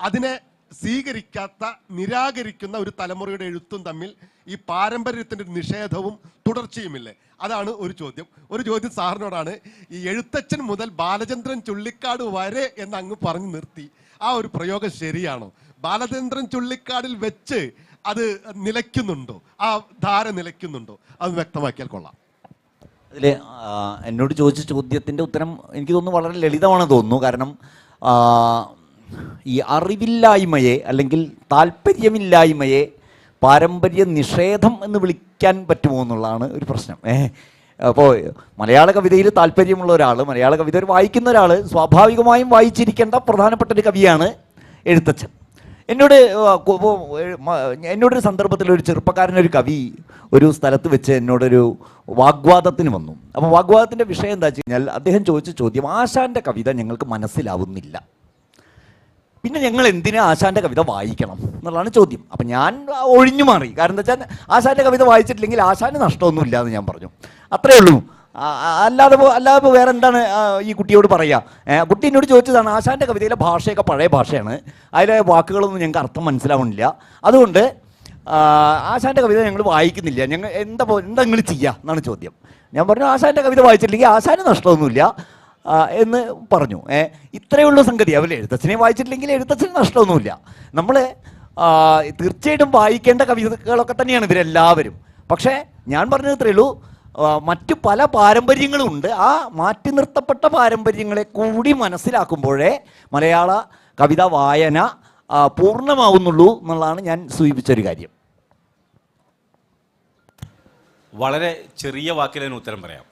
അതിനെ സ്വീകരിക്കാത്ത, നിരാകരിക്കുന്ന ഒരു തലമുറയുടെ എഴുത്തും തമ്മിൽ ഈ പാരമ്പര്യത്തിൻ്റെ നിഷേധവും തുടർച്ചയുമില്ലേ? അതാണ് ഒരു ചോദ്യം. ഒരു ചോദ്യം സാറിനോടാണ്. ഈ എഴുത്തച്ഛൻ മുതൽ ബാലചന്ദ്രൻ ചുള്ളിക്കാട് വരെ എന്ന് അങ്ങ് പറഞ്ഞു നിർത്തി, ആ ഒരു പ്രയോഗം ശരിയാണോ? ബാലചന്ദ്രൻ ചുള്ളിക്കാടിൽ വെച്ച് അത് നിലയ്ക്കുന്നുണ്ടോ? ആ ധാര നിലയ്ക്കുന്നുണ്ടോ? അത് വ്യക്തമാക്കിയാൽ കൊള്ളാം. അതിൽ എന്നോട് ചോദിച്ച ചോദ്യത്തിൻ്റെ ഉത്തരം എനിക്ക് തോന്നുന്നു വളരെ ലളിതമാണെന്ന് തോന്നുന്നു. കാരണം ഈ അറിവില്ലായ്മയെ അല്ലെങ്കിൽ താല്പര്യമില്ലായ്മയെ പാരമ്പര്യ നിഷേധം എന്ന് വിളിക്കാൻ പറ്റുമോ എന്നുള്ളതാണ് ഒരു പ്രശ്നം. അപ്പോൾ മലയാള കവിതയിൽ താല്പര്യമുള്ള ഒരാൾ, മലയാള കവിത വായിക്കുന്ന ഒരാൾ സ്വാഭാവികമായും വായിച്ചിരിക്കേണ്ട പ്രധാനപ്പെട്ട ഒരു കവിയാണ് എഴുത്തച്ഛൻ. എന്നോടൊരു സന്ദർഭത്തിൽ ഒരു ചെറുപ്പക്കാരനൊരു കവി ഒരു സ്ഥലത്ത് വെച്ച് എന്നോടൊരു വാഗ്വാദത്തിന് വന്നു. അപ്പോൾ വാഗ്വാദത്തിൻ്റെ വിഷയം എന്താ വെച്ച് കഴിഞ്ഞാൽ, അദ്ദേഹം ചോദിച്ച ചോദ്യം, ആശാൻ്റെ കവിത ഞങ്ങൾക്ക് മനസ്സിലാവുന്നില്ല, പിന്നെ ഞങ്ങൾ എന്തിനാ ആശാൻ്റെ കവിത വായിക്കണം എന്നുള്ളതാണ് ചോദ്യം. അപ്പം ഞാൻ ഒഴിഞ്ഞു മാറി. കാരണം എന്താ വെച്ചാൽ ആശാൻ്റെ കവിത വായിച്ചിട്ടില്ലെങ്കിൽ ആശാന് നഷ്ടമൊന്നുമില്ല എന്ന് ഞാൻ പറഞ്ഞു. അത്രയേ ഉള്ളൂ. അല്ലാതെ വേറെ എന്താണ് ഈ കുട്ടിയോട് പറയുക? കുട്ടി എന്നോട് ചോദിച്ചതാണ്, ആശാൻ്റെ കവിതയിലെ ഭാഷയൊക്കെ പഴയ ഭാഷയാണ്, അതിലെ വാക്കുകളൊന്നും ഞങ്ങൾക്ക് അർത്ഥം മനസ്സിലാവുന്നില്ല, അതുകൊണ്ട് ആശാൻ്റെ കവിത ഞങ്ങൾ വായിക്കുന്നില്ല, ഞങ്ങൾ എന്താ നിങ്ങൾ ചെയ്യുക എന്നാണ് ചോദ്യം. ഞാൻ പറഞ്ഞു, ആശാൻ്റെ കവിത വായിച്ചിട്ടില്ലെങ്കിൽ ആശാന് നഷ്ടമൊന്നുമില്ല എന്ന് പറഞ്ഞു. ഇത്രയേ ഉള്ളൂ സംഗതി. അവർ എഴുത്തച്ഛനെ വായിച്ചിട്ടില്ലെങ്കിൽ എഴുത്തച്ഛന് നഷ്ടമൊന്നുമില്ല. നമ്മൾ തീർച്ചയായിട്ടും വായിക്കേണ്ട കവിതകളൊക്കെ തന്നെയാണ് ഇവരെല്ലാവരും. പക്ഷേ ഞാൻ പറഞ്ഞത് ഇത്രയേ ഉള്ളൂ, മറ്റു പല പാരമ്പര്യങ്ങളും ഉണ്ട്. ആ മാറ്റി നിർത്തപ്പെട്ട പാരമ്പര്യങ്ങളെ കൂടി മനസ്സിലാക്കുമ്പോഴേ മലയാള കവിത വായന പൂർണ്ണമാവുന്നുള്ളൂ എന്നുള്ളതാണ് ഞാൻ സൂചിപ്പിച്ചൊരു കാര്യം. വളരെ ചെറിയ വാക്കിൽ ഞാൻ ഉത്തരം പറയാം.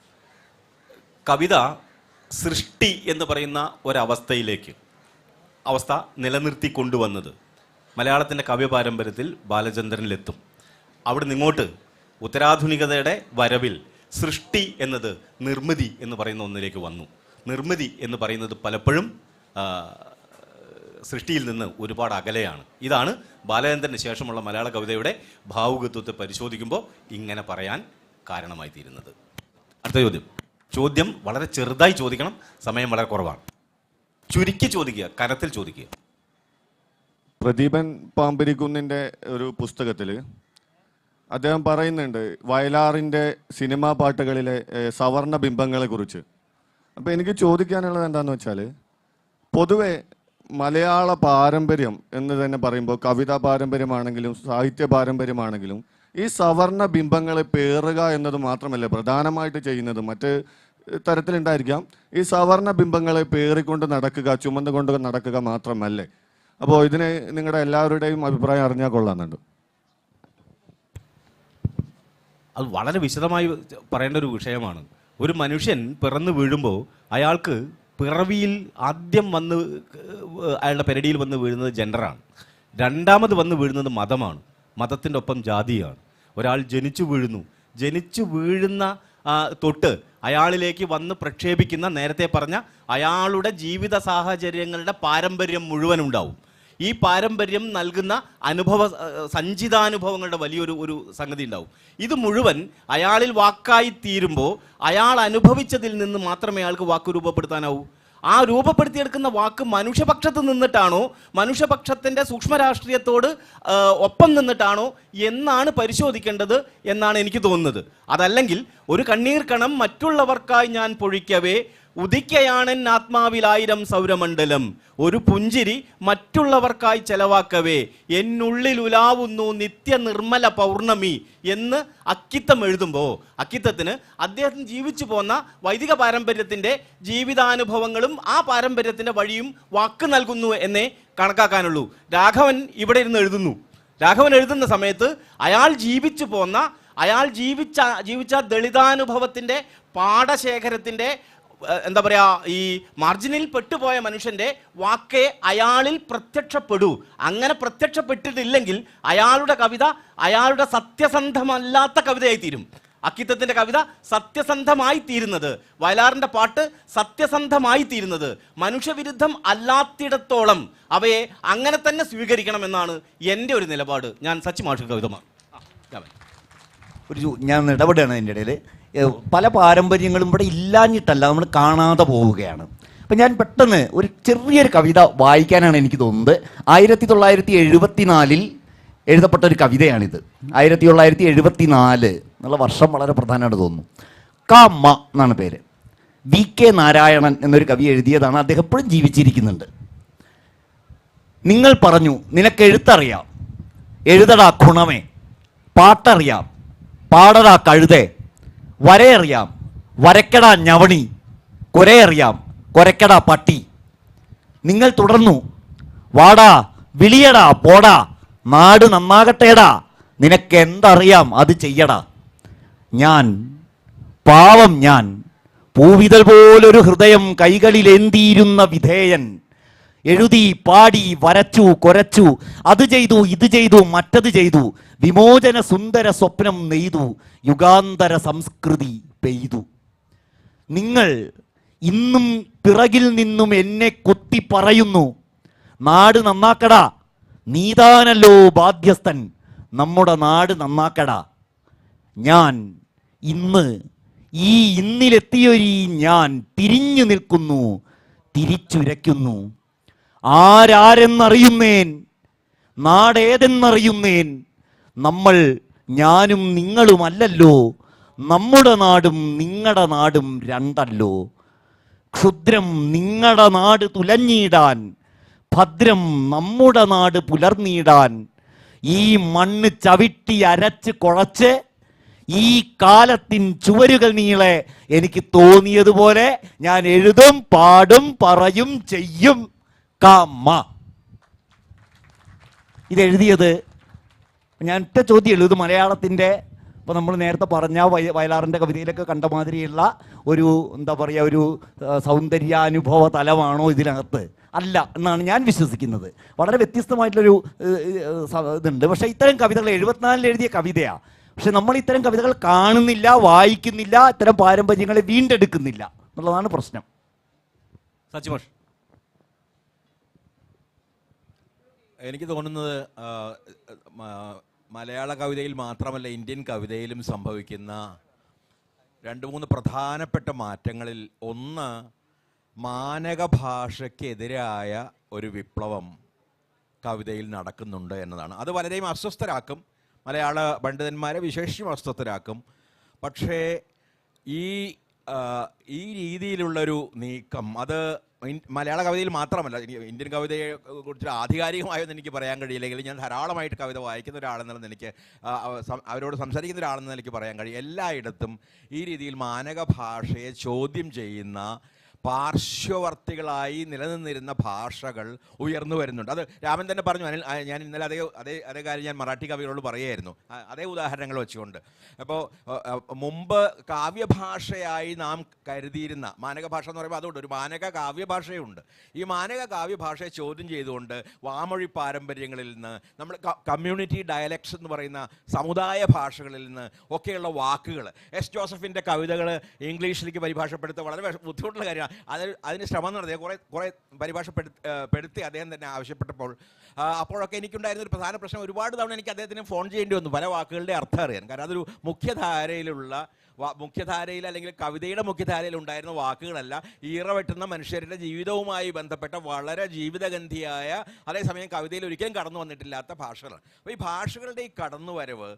കവിത സൃഷ്ടി എന്ന് പറയുന്ന അവസ്ഥ നിലനിർത്തി കൊണ്ടുവന്നത് മലയാളത്തിൻ്റെ കവ്യ പാരമ്പര്യത്തിൽ ബാലചന്ദ്രനിലെത്തും. അവിടെ നിങ്ങോട്ട് ഉത്തരാധുനികതയുടെ വരവിൽ സൃഷ്ടി എന്നത് നിർമ്മിതി എന്ന് പറയുന്ന ഒന്നിലേക്ക് വന്നു. നിർമ്മിതി എന്ന് പറയുന്നത് പലപ്പോഴും സൃഷ്ടിയിൽ നിന്ന് ഒരുപാട് അകലെയാണ്. ഇതാണ് ബാലചന്ദ്രന് ശേഷമുള്ള മലയാള കവിതയുടെ ഭാവുകത്വത്തെ പരിശോധിക്കുമ്പോൾ ഇങ്ങനെ പറയാൻ കാരണമായി തീരുന്നത്. അടുത്ത ചോദ്യം വളരെ ചെറുതായി ചോദിക്കണം, സമയം വളരെ കുറവാണ്. ചുരുക്കി ചോദിക്കുക, കനത്തിൽ ചോദിക്കുക. പ്രദീപൻ പാമ്പരിക്കുന്നിൻ്റെ ഒരു പുസ്തകത്തിൽ അദ്ദേഹം പറയുന്നുണ്ട് വയലാറിൻ്റെ സിനിമാ പാട്ടുകളിലെ സവർണ ബിംബങ്ങളെ കുറിച്ച്. അപ്പോൾ എനിക്ക് ചോദിക്കാനുള്ളത് എന്താണെന്ന് വെച്ചാൽ, പൊതുവെ മലയാള പാരമ്പര്യം എന്ന് തന്നെ പറയുമ്പോൾ കവിതാ പാരമ്പര്യമാണെങ്കിലും സാഹിത്യ പാരമ്പര്യമാണെങ്കിലും ഈ സവർണ ബിംബങ്ങളെ പേറുക എന്നത് മാത്രമല്ല പ്രധാനമായിട്ട് ചെയ്യുന്നത്. മറ്റ് തരത്തിലുണ്ടായിരിക്കാം. ഈ സവർണ ബിംബങ്ങളെ പേറിക്കൊണ്ട് നടക്കുക, ചുമന്നുകൊണ്ട് നടക്കുക മാത്രമല്ലേ? അപ്പോൾ ഇതിന് നിങ്ങളുടെ എല്ലാവരുടെയും അഭിപ്രായം അറിഞ്ഞാൽ കൊള്ളാമെന്നുണ്ട്. അത് വളരെ വിശദമായി പറയേണ്ട ഒരു വിഷയമാണ്. ഒരു മനുഷ്യൻ പിറന്നു വീഴുമ്പോൾ അയാൾക്ക് പിറവിയിൽ ആദ്യം വന്ന് അയാളുടെ പെരടിയിൽ വന്ന് വീഴുന്നത് ജെൻഡറാണ്. രണ്ടാമത് വന്ന് വീഴുന്നത് മതമാണ്. മതത്തിൻ്റെ ഒപ്പം ജാതിയാണ്. ഒരാൾ ജനിച്ചു വീഴുന്ന തൊട്ട് അയാളിലേക്ക് വന്ന് പ്രക്ഷേപിക്കുന്ന നേരത്തെ പറഞ്ഞ അയാളുടെ ജീവിത സാഹചര്യങ്ങളുടെ പാരമ്പര്യം മുഴുവൻ ഉണ്ടാവും. ഈ പാരമ്പര്യം നൽകുന്ന സഞ്ചിതാനുഭവങ്ങളുടെ വലിയൊരു സംഗതി ഉണ്ടാവും. ഇത് മുഴുവൻ അയാളിൽ വാക്കായി തീരുമ്പോൾ അയാൾ അനുഭവിച്ചതിൽ നിന്ന് മാത്രമേ അയാൾക്ക് വാക്ക് രൂപപ്പെടുത്താനാവൂ. ആ രൂപപ്പെടുത്തിയെടുക്കുന്ന വാക്ക് മനുഷ്യപക്ഷത്ത് നിന്നിട്ടാണോ മനുഷ്യപക്ഷത്തിൻ്റെ സൂക്ഷ്മരാഷ്ട്രീയത്തോട് ഒപ്പം നിന്നിട്ടാണോ എന്നാണ് പരിശോധിക്കേണ്ടത് എന്നാണ് എനിക്ക് തോന്നുന്നത്. അതല്ലെങ്കിൽ ഒരു കണ്ണീർ കണം മറ്റുള്ളവർക്കായി ഞാൻ പൊഴിക്കവേ ഉദിക്കയാണെൻ ആത്മാവിലായിരം സൗരമണ്ഡലം, ഒരു പുഞ്ചിരി മറ്റുള്ളവർക്കായി ചെലവാക്കവേ എന്നുള്ളിൽ ഉലാവുന്നു നിത്യ നിർമ്മല പൗർണമി എന്ന് അക്കിത്തം എഴുതുമ്പോൾ അക്കിത്തത്തിന് അദ്ദേഹം ജീവിച്ചു പോന്ന വൈദിക പാരമ്പര്യത്തിൻ്റെ ജീവിതാനുഭവങ്ങളും ആ പാരമ്പര്യത്തിൻ്റെ വഴിയും വാക്ക് നൽകുന്നു എന്നേ കണക്കാക്കാനുള്ളൂ. രാഘവൻ ഇവിടെ ഇരുന്ന് എഴുതുന്നു. രാഘവൻ എഴുതുന്ന സമയത്ത് അയാൾ ജീവിച്ച ദളിതാനുഭവത്തിൻ്റെ പാഠശേഖരത്തിൻ്റെ എന്താ പറയുക, ഈ മാർജിനിൽ പെട്ടുപോയ മനുഷ്യൻ്റെ വാക്കേ അയാളിൽ പ്രത്യക്ഷപ്പെടൂ. അങ്ങനെ പ്രത്യക്ഷപ്പെട്ടിട്ടില്ലെങ്കിൽ അയാളുടെ കവിത അയാളുടെ സത്യസന്ധമല്ലാത്ത കവിതയായി തീരും. അക്കിത്തത്തിൻ്റെ കവിത സത്യസന്ധമായി തീരുന്നത്, വയലാറിൻ്റെ പാട്ട് സത്യസന്ധമായി തീരുന്നത് മനുഷ്യവിരുദ്ധം അല്ലാത്തിടത്തോളം അവയെ അങ്ങനെ തന്നെ സ്വീകരിക്കണമെന്നാണ് എൻ്റെ ഒരു നിലപാട്. ഞാൻ സച്ചി മാഷ് കവിതമാണ്. ഞാൻ ഇടപെടുകയാണ് അതിൻ്റെ ഇടയിൽ. പല പാരമ്പര്യങ്ങളും ഇവിടെ ഇല്ലാഞ്ഞിട്ടല്ല, നമ്മൾ കാണാതെ പോവുകയാണ്. അപ്പം ഞാൻ പെട്ടെന്ന് ഒരു ചെറിയൊരു കവിത വായിക്കാനാണ് എനിക്ക് തോന്നുന്നത്. 1974 എഴുതപ്പെട്ട ഒരു കവിതയാണിത്. 1974 എന്നുള്ള വർഷം വളരെ പ്രധാനമായിട്ട് തോന്നുന്നു. കാമ്മ എന്നാണ് പേര്. VK നാരായണൻ എന്നൊരു കവി എഴുതിയതാണ്. അദ്ദേഹം എപ്പോഴും ജീവിച്ചിരിക്കുന്നുണ്ട്. നിങ്ങൾ പറഞ്ഞു നിനക്ക് എഴുത്തറിയാം, എഴുതടാ ഗുണമേ, പാട്ടറിയാം, പാടടാ കഴുതേ, വരയറിയാം, വരയ്ക്കടാ ഞവണി, കുരയറിയാം, കുരയ്ക്കടാ പട്ടി. നിങ്ങൾ തുടർന്നു, വാടാ വിളിയടാ പോടാ, നാട് നന്നാകട്ടേടാ, നിനക്ക് എന്തറിയാം അത് ചെയ്യടാ. ഞാൻ പാവം ഞാൻ, പൂവിതൽ പോലൊരു ഹൃദയം കൈകളിലേന്തിയിരുന്ന വിധേയൻ, എഴുതി പാടി വരച്ചു കൊരച്ചു, അത് ചെയ്തു ഇത് ചെയ്തു മറ്റത് ചെയ്തു, വിമോചന സുന്ദര സ്വപ്നം നെയ്തു, യുഗാന്തര സംസ്കൃതി പെയ്തു. നിങ്ങൾ ഇന്നും പിറകിൽ നിന്നും എന്നെ കുത്തി പറയുന്നു, നാട് നന്നാക്കടാ, നീതാനല്ലോ ബാധ്യസ്ഥൻ, നമ്മുടെ നാട് നന്നാക്കടാ. ഞാൻ ഇന്നിലെത്തിയൊരീ ഞാൻ തിരിഞ്ഞു നിൽക്കുന്നു, തിരിച്ചുരയ്ക്കുന്നു. ആരാരെന്നറിയുന്നേൻ, നാടേതെന്നറിയുന്നേൻ, നമ്മൾ ഞാനും നിങ്ങളുമല്ലല്ലോ, നമ്മുടെ നാടും നിങ്ങളുടെ നാടും രണ്ടല്ലോ. ക്ഷുദ്രം നിങ്ങളുടെ നാട് തുലഞ്ഞിടാൻ, ഭദ്രം നമ്മുടെ നാട് പുലർന്നിടാൻ, ഈ മണ്ണ് ചവിട്ടി അരച്ച് കുഴച്ച് ഈ കാലത്തിൻ ചുവരുകൾ നീളെ എനിക്ക് തോന്നിയതുപോലെ ഞാൻ എഴുതും, പാടും, പറയും, ചെയ്യും. കാമ്മ. ഇതെഴുതിയത് ഞാൻ ഒറ്റ ചോദ്യം ഇത് മലയാളത്തിൻ്റെ, ഇപ്പോൾ നമ്മൾ നേരത്തെ പറഞ്ഞ വയലാറിൻ്റെ കവിതയിലൊക്കെ കണ്ട മാതിരിയുള്ള ഒരു എന്താ പറയുക ഒരു സൗന്ദര്യാനുഭവ തലമാണോ ഇതിനകത്ത്? അല്ല എന്നാണ് ഞാൻ വിശ്വസിക്കുന്നത്. വളരെ വ്യത്യസ്തമായിട്ടുള്ളൊരു ഇതുണ്ട്. പക്ഷേ ഇത്തരം കവിതകൾ 74 എഴുതിയ കവിതയാണ്. പക്ഷെ നമ്മൾ ഇത്തരം കവിതകൾ കാണുന്നില്ല, വായിക്കുന്നില്ല, ഇത്തരം പാരമ്പര്യങ്ങളെ വീണ്ടെടുക്കുന്നില്ല എന്നുള്ളതാണ് പ്രശ്നം. സച്ചിമാഷ്, എനിക്ക് തോന്നുന്നത് മലയാള കവിതയിൽ മാത്രമല്ല ഇന്ത്യൻ കവിതയിലും സംഭവിക്കുന്ന 2-3 പ്രധാനപ്പെട്ട മാറ്റങ്ങളിൽ ഒന്ന് മാനക ഭാഷയ്ക്കെതിരായ ഒരു വിപ്ലവം കവിതയിൽ നടക്കുന്നുണ്ട് എന്നതാണ്. അത് വളരെയും അസ്വസ്ഥരാക്കും, മലയാള പണ്ഡിതന്മാരെ വിശേഷിച്ചും അസ്വസ്ഥരാക്കും. പക്ഷേ ഈ ഈ രീതിയിലുള്ളൊരു നീക്കം അത് മലയാള കവിതയിൽ മാത്രമല്ല, ഇന്ത്യൻ കവിതയെ കുറിച്ച് ആധികാരികമായൊന്നും എനിക്ക് പറയാൻ കഴിയില്ലെങ്കിൽ ഞാൻ ധാരാളമായിട്ട് കവിത വായിക്കുന്ന ഒരാളെന്നുള്ള എനിക്ക് അവരോട് സംസാരിക്കുന്ന ഒരാളെന്ന് എനിക്ക് പറയാൻ കഴിയും. എല്ലായിടത്തും ഈ രീതിയിൽ മാനക ഭാഷയെ ചോദ്യം ചെയ്യുന്ന പാർശ്വവർത്തികളായി നിലനിന്നിരുന്ന ഭാഷകൾ ഉയർന്നു വരുന്നുണ്ട്. അത് രാമൻ തന്നെ പറഞ്ഞു. ഞാൻ ഇന്നലെ അതേ കാര്യം ഞാൻ മറാഠി കവികളോട് പറയുമായിരുന്നു, അതേ ഉദാഹരണങ്ങൾ വെച്ചുകൊണ്ട്. അപ്പോൾ മുമ്പ് കാവ്യഭാഷയായി നാം കരുതിയിരുന്ന മാനക ഭാഷ എന്ന് പറയുമ്പോൾ അതുകൊണ്ട് ഒരു മാനക കാവ്യഭാഷയുണ്ട്. ഈ മാനക കാവ്യഭാഷയെ ചോദ്യം ചെയ്തുകൊണ്ട് വാമൊഴി പാരമ്പര്യങ്ങളിൽ നിന്ന്, നമ്മൾ കമ്മ്യൂണിറ്റി ഡയലക്ട്സ് എന്ന് പറയുന്ന സമുദായ ഭാഷകളിൽ നിന്ന് ഒക്കെയുള്ള വാക്കുകൾ, എസ് ജോസഫിൻ്റെ കവിതകൾ ഇംഗ്ലീഷിലേക്ക് പരിഭാഷപ്പെടുത്തുക വളരെ ബുദ്ധിമുട്ടുള്ള കാര്യമാണ്. അതിന് ശ്രമം നടത്തിയ കുറേ പരിഭാഷപ്പെടുത്തി അദ്ദേഹം തന്നെ ആവശ്യപ്പെട്ടപ്പോൾ അപ്പോഴൊക്കെ എനിക്കുണ്ടായിരുന്ന ഒരു പ്രധാന പ്രശ്നം, ഒരുപാട് തവണ എനിക്ക് അദ്ദേഹത്തിന് ഫോൺ ചെയ്യേണ്ടി വന്നു പല വാക്കുകളുടെ അർത്ഥം അറിയാൻ. കാരണം അതൊരു മുഖ്യധാരയിൽ അല്ലെങ്കിൽ കവിതയുടെ മുഖ്യധാരയിൽ ഉണ്ടായിരുന്ന വാക്കുകളല്ല, ഈറവെട്ടുന്ന മനുഷ്യരുടെ ജീവിതവുമായി ബന്ധപ്പെട്ട വളരെ ജീവിതഗന്ധിയായ, അതേസമയം കവിതയിൽ ഒരിക്കലും കടന്നു വന്നിട്ടില്ലാത്ത ഭാഷകളാണ്. അപ്പോൾ ഈ ഭാഷകളുടെ ഈ കടന്നുവരവ്,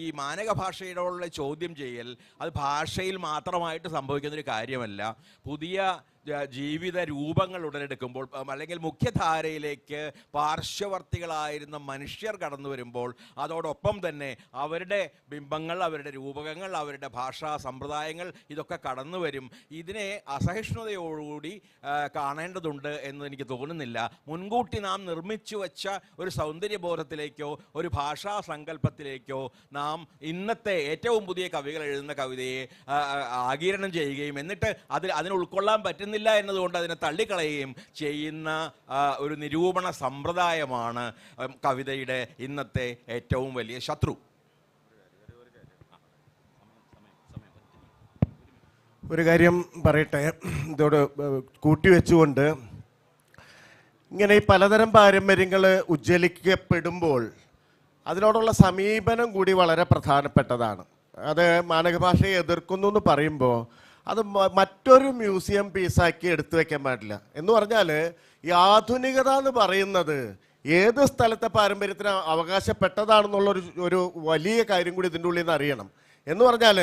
ഈ മാനക ഭാഷയോടുള്ള ചോദ്യം ചെയ്യൽ, അത് ഭാഷയിൽ മാത്രമായിട്ട് സംഭവിക്കുന്നൊരു കാര്യമല്ല. പുതിയ ജീവിത രൂപങ്ങൾ ഉടലെടുക്കുമ്പോൾ അല്ലെങ്കിൽ മുഖ്യധാരയിലേക്ക് പാർശ്വവർത്തികളായിരുന്ന മനുഷ്യർ കടന്നു വരുമ്പോൾ അതോടൊപ്പം തന്നെ അവരുടെ ബിംബങ്ങൾ, അവരുടെ രൂപകങ്ങൾ, അവരുടെ ഭാഷാ സമ്പ്രദായങ്ങൾ ഇതൊക്കെ കടന്നു വരും. ഇതിനെ അസഹിഷ്ണുതയോടുകൂടി കാണേണ്ടതുണ്ട് എന്ന് എനിക്ക് തോന്നുന്നില്ല. മുൻകൂട്ടി നാം നിർമ്മിച്ചു വച്ച ഒരു സൗന്ദര്യബോധത്തിലേക്കോ ഒരു ഭാഷാ സങ്കല്പത്തിലേക്കോ നാം ഇന്നത്തെ ഏറ്റവും പുതിയ കവികൾ എഴുതുന്ന കവിതയെ ആഗിരണം ചെയ്യുകയും എന്നിട്ട് അതിന് ഉൾക്കൊള്ളാൻ പറ്റുന്നില്ല എന്നതുകൊണ്ട് അതിനെ തള്ളിക്കളയുകയും ചെയ്യുന്ന ഒരു നിരൂപണ സമ്പ്രദായമാണ് കവിതയുടെ ഇന്നത്തെ ഏറ്റവും വലിയ ശത്രു. ഒരു കാര്യം പറയട്ടെ, ഇതോട് കൂട്ടിവെച്ചുകൊണ്ട് ഇങ്ങനെ ഈ പലതരം പാരമ്പര്യങ്ങൾ ഉജ്ജ്വലിക്കപ്പെടുമ്പോൾ അതിനോടുള്ള സമീപനം കൂടി വളരെ പ്രധാനപ്പെട്ടതാണ്. അത് മാനക ഭാഷയെ എതിർക്കുന്നു എന്ന് പറയുമ്പോൾ അത് മറ്റൊരു മ്യൂസിയം പീസാക്കി എടുത്തു വയ്ക്കാൻ പാടില്ല. എന്ന് പറഞ്ഞാൽ ഈ ആധുനികത എന്ന് പറയുന്നത് ഏത് സ്ഥലത്തെ പാരമ്പര്യത്തിന് അവകാശപ്പെട്ടതാണെന്നുള്ളൊരു ഒരു വലിയ കാര്യം കൂടി ഇതിൻ്റെ ഉള്ളിൽ നിന്ന് അറിയണം. എന്ന് പറഞ്ഞാൽ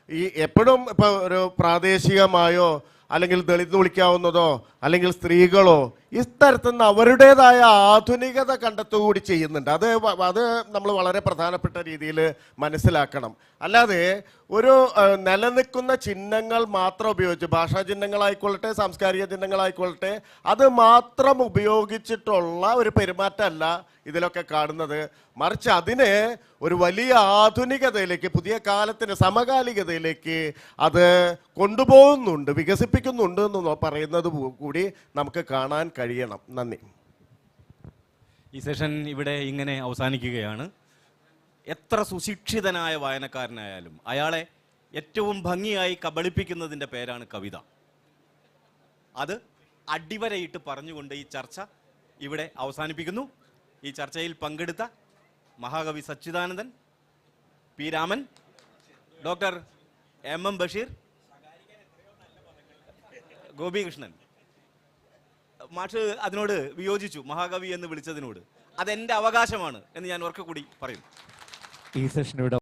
ഈ എപ്പോഴും ഇപ്പോൾ ഒരു പ്രാദേശികമായോ അല്ലെങ്കിൽ ദളിത് വിളിക്കാവുന്നതോ അല്ലെങ്കിൽ സ്ത്രീകളോ ഇത്തരത്തിൽ നിന്ന് അവരുടേതായ ആധുനികത കണ്ടെത്തുകൂടി ചെയ്യുന്നുണ്ട്. അത് നമ്മൾ വളരെ പ്രധാനപ്പെട്ട രീതിയിൽ മനസ്സിലാക്കണം. അല്ലാതെ ഒരു നിലനിൽക്കുന്ന ചിഹ്നങ്ങൾ മാത്രം ഉപയോഗിച്ച്, ഭാഷാ ചിഹ്നങ്ങളായിക്കൊള്ളട്ടെ സാംസ്കാരിക ചിഹ്നങ്ങളായിക്കൊള്ളട്ടെ, അത് മാത്രം ഉപയോഗിച്ചിട്ടുള്ള ഒരു പെരുമാറ്റമല്ല ഇതിലൊക്കെ കാണുന്നത്. മറിച്ച് അതിനെ ഒരു വലിയ ആധുനികതയിലേക്ക്, പുതിയ കാലത്തിന് സമകാലികതയിലേക്ക് അത് കൊണ്ടുപോകുന്നുണ്ട്, വികസിപ്പിക്കുന്നുണ്ട് എന്ന് പറയുന്നത് കൂടി നമുക്ക് കാണാൻ കഴിയണം. നന്ദി. ഈ സെഷൻ ഇവിടെ ഇങ്ങനെ അവസാനിക്കുകയാണ്. എത്ര സുശിക്ഷിതനായ വായനക്കാരനായാലും അയാളെ ഏറ്റവും ഭംഗിയായി കബളിപ്പിക്കുന്നതിൻ്റെ പേരാണ് കവിത. അത് അടിവരയിട്ട് പറഞ്ഞുകൊണ്ട് ഈ ചർച്ച ഇവിടെ അവസാനിപ്പിക്കുന്നു. ഈ ചർച്ചയിൽ പങ്കെടുത്ത മഹാകവി Sachidanandan, P Raman, doctor M Basheer, Gopikrishnan, മാഷ് അതിനോട് വിയോജിച്ചു, മഹാകവി എന്ന് വിളിച്ചതിനോട്. അതെൻ്റെ അവകാശമാണ് എന്ന് ഞാൻ ഉറക്കെ കൂടി പറയുന്നു. ഈ സെഷൻ ഇവിടെ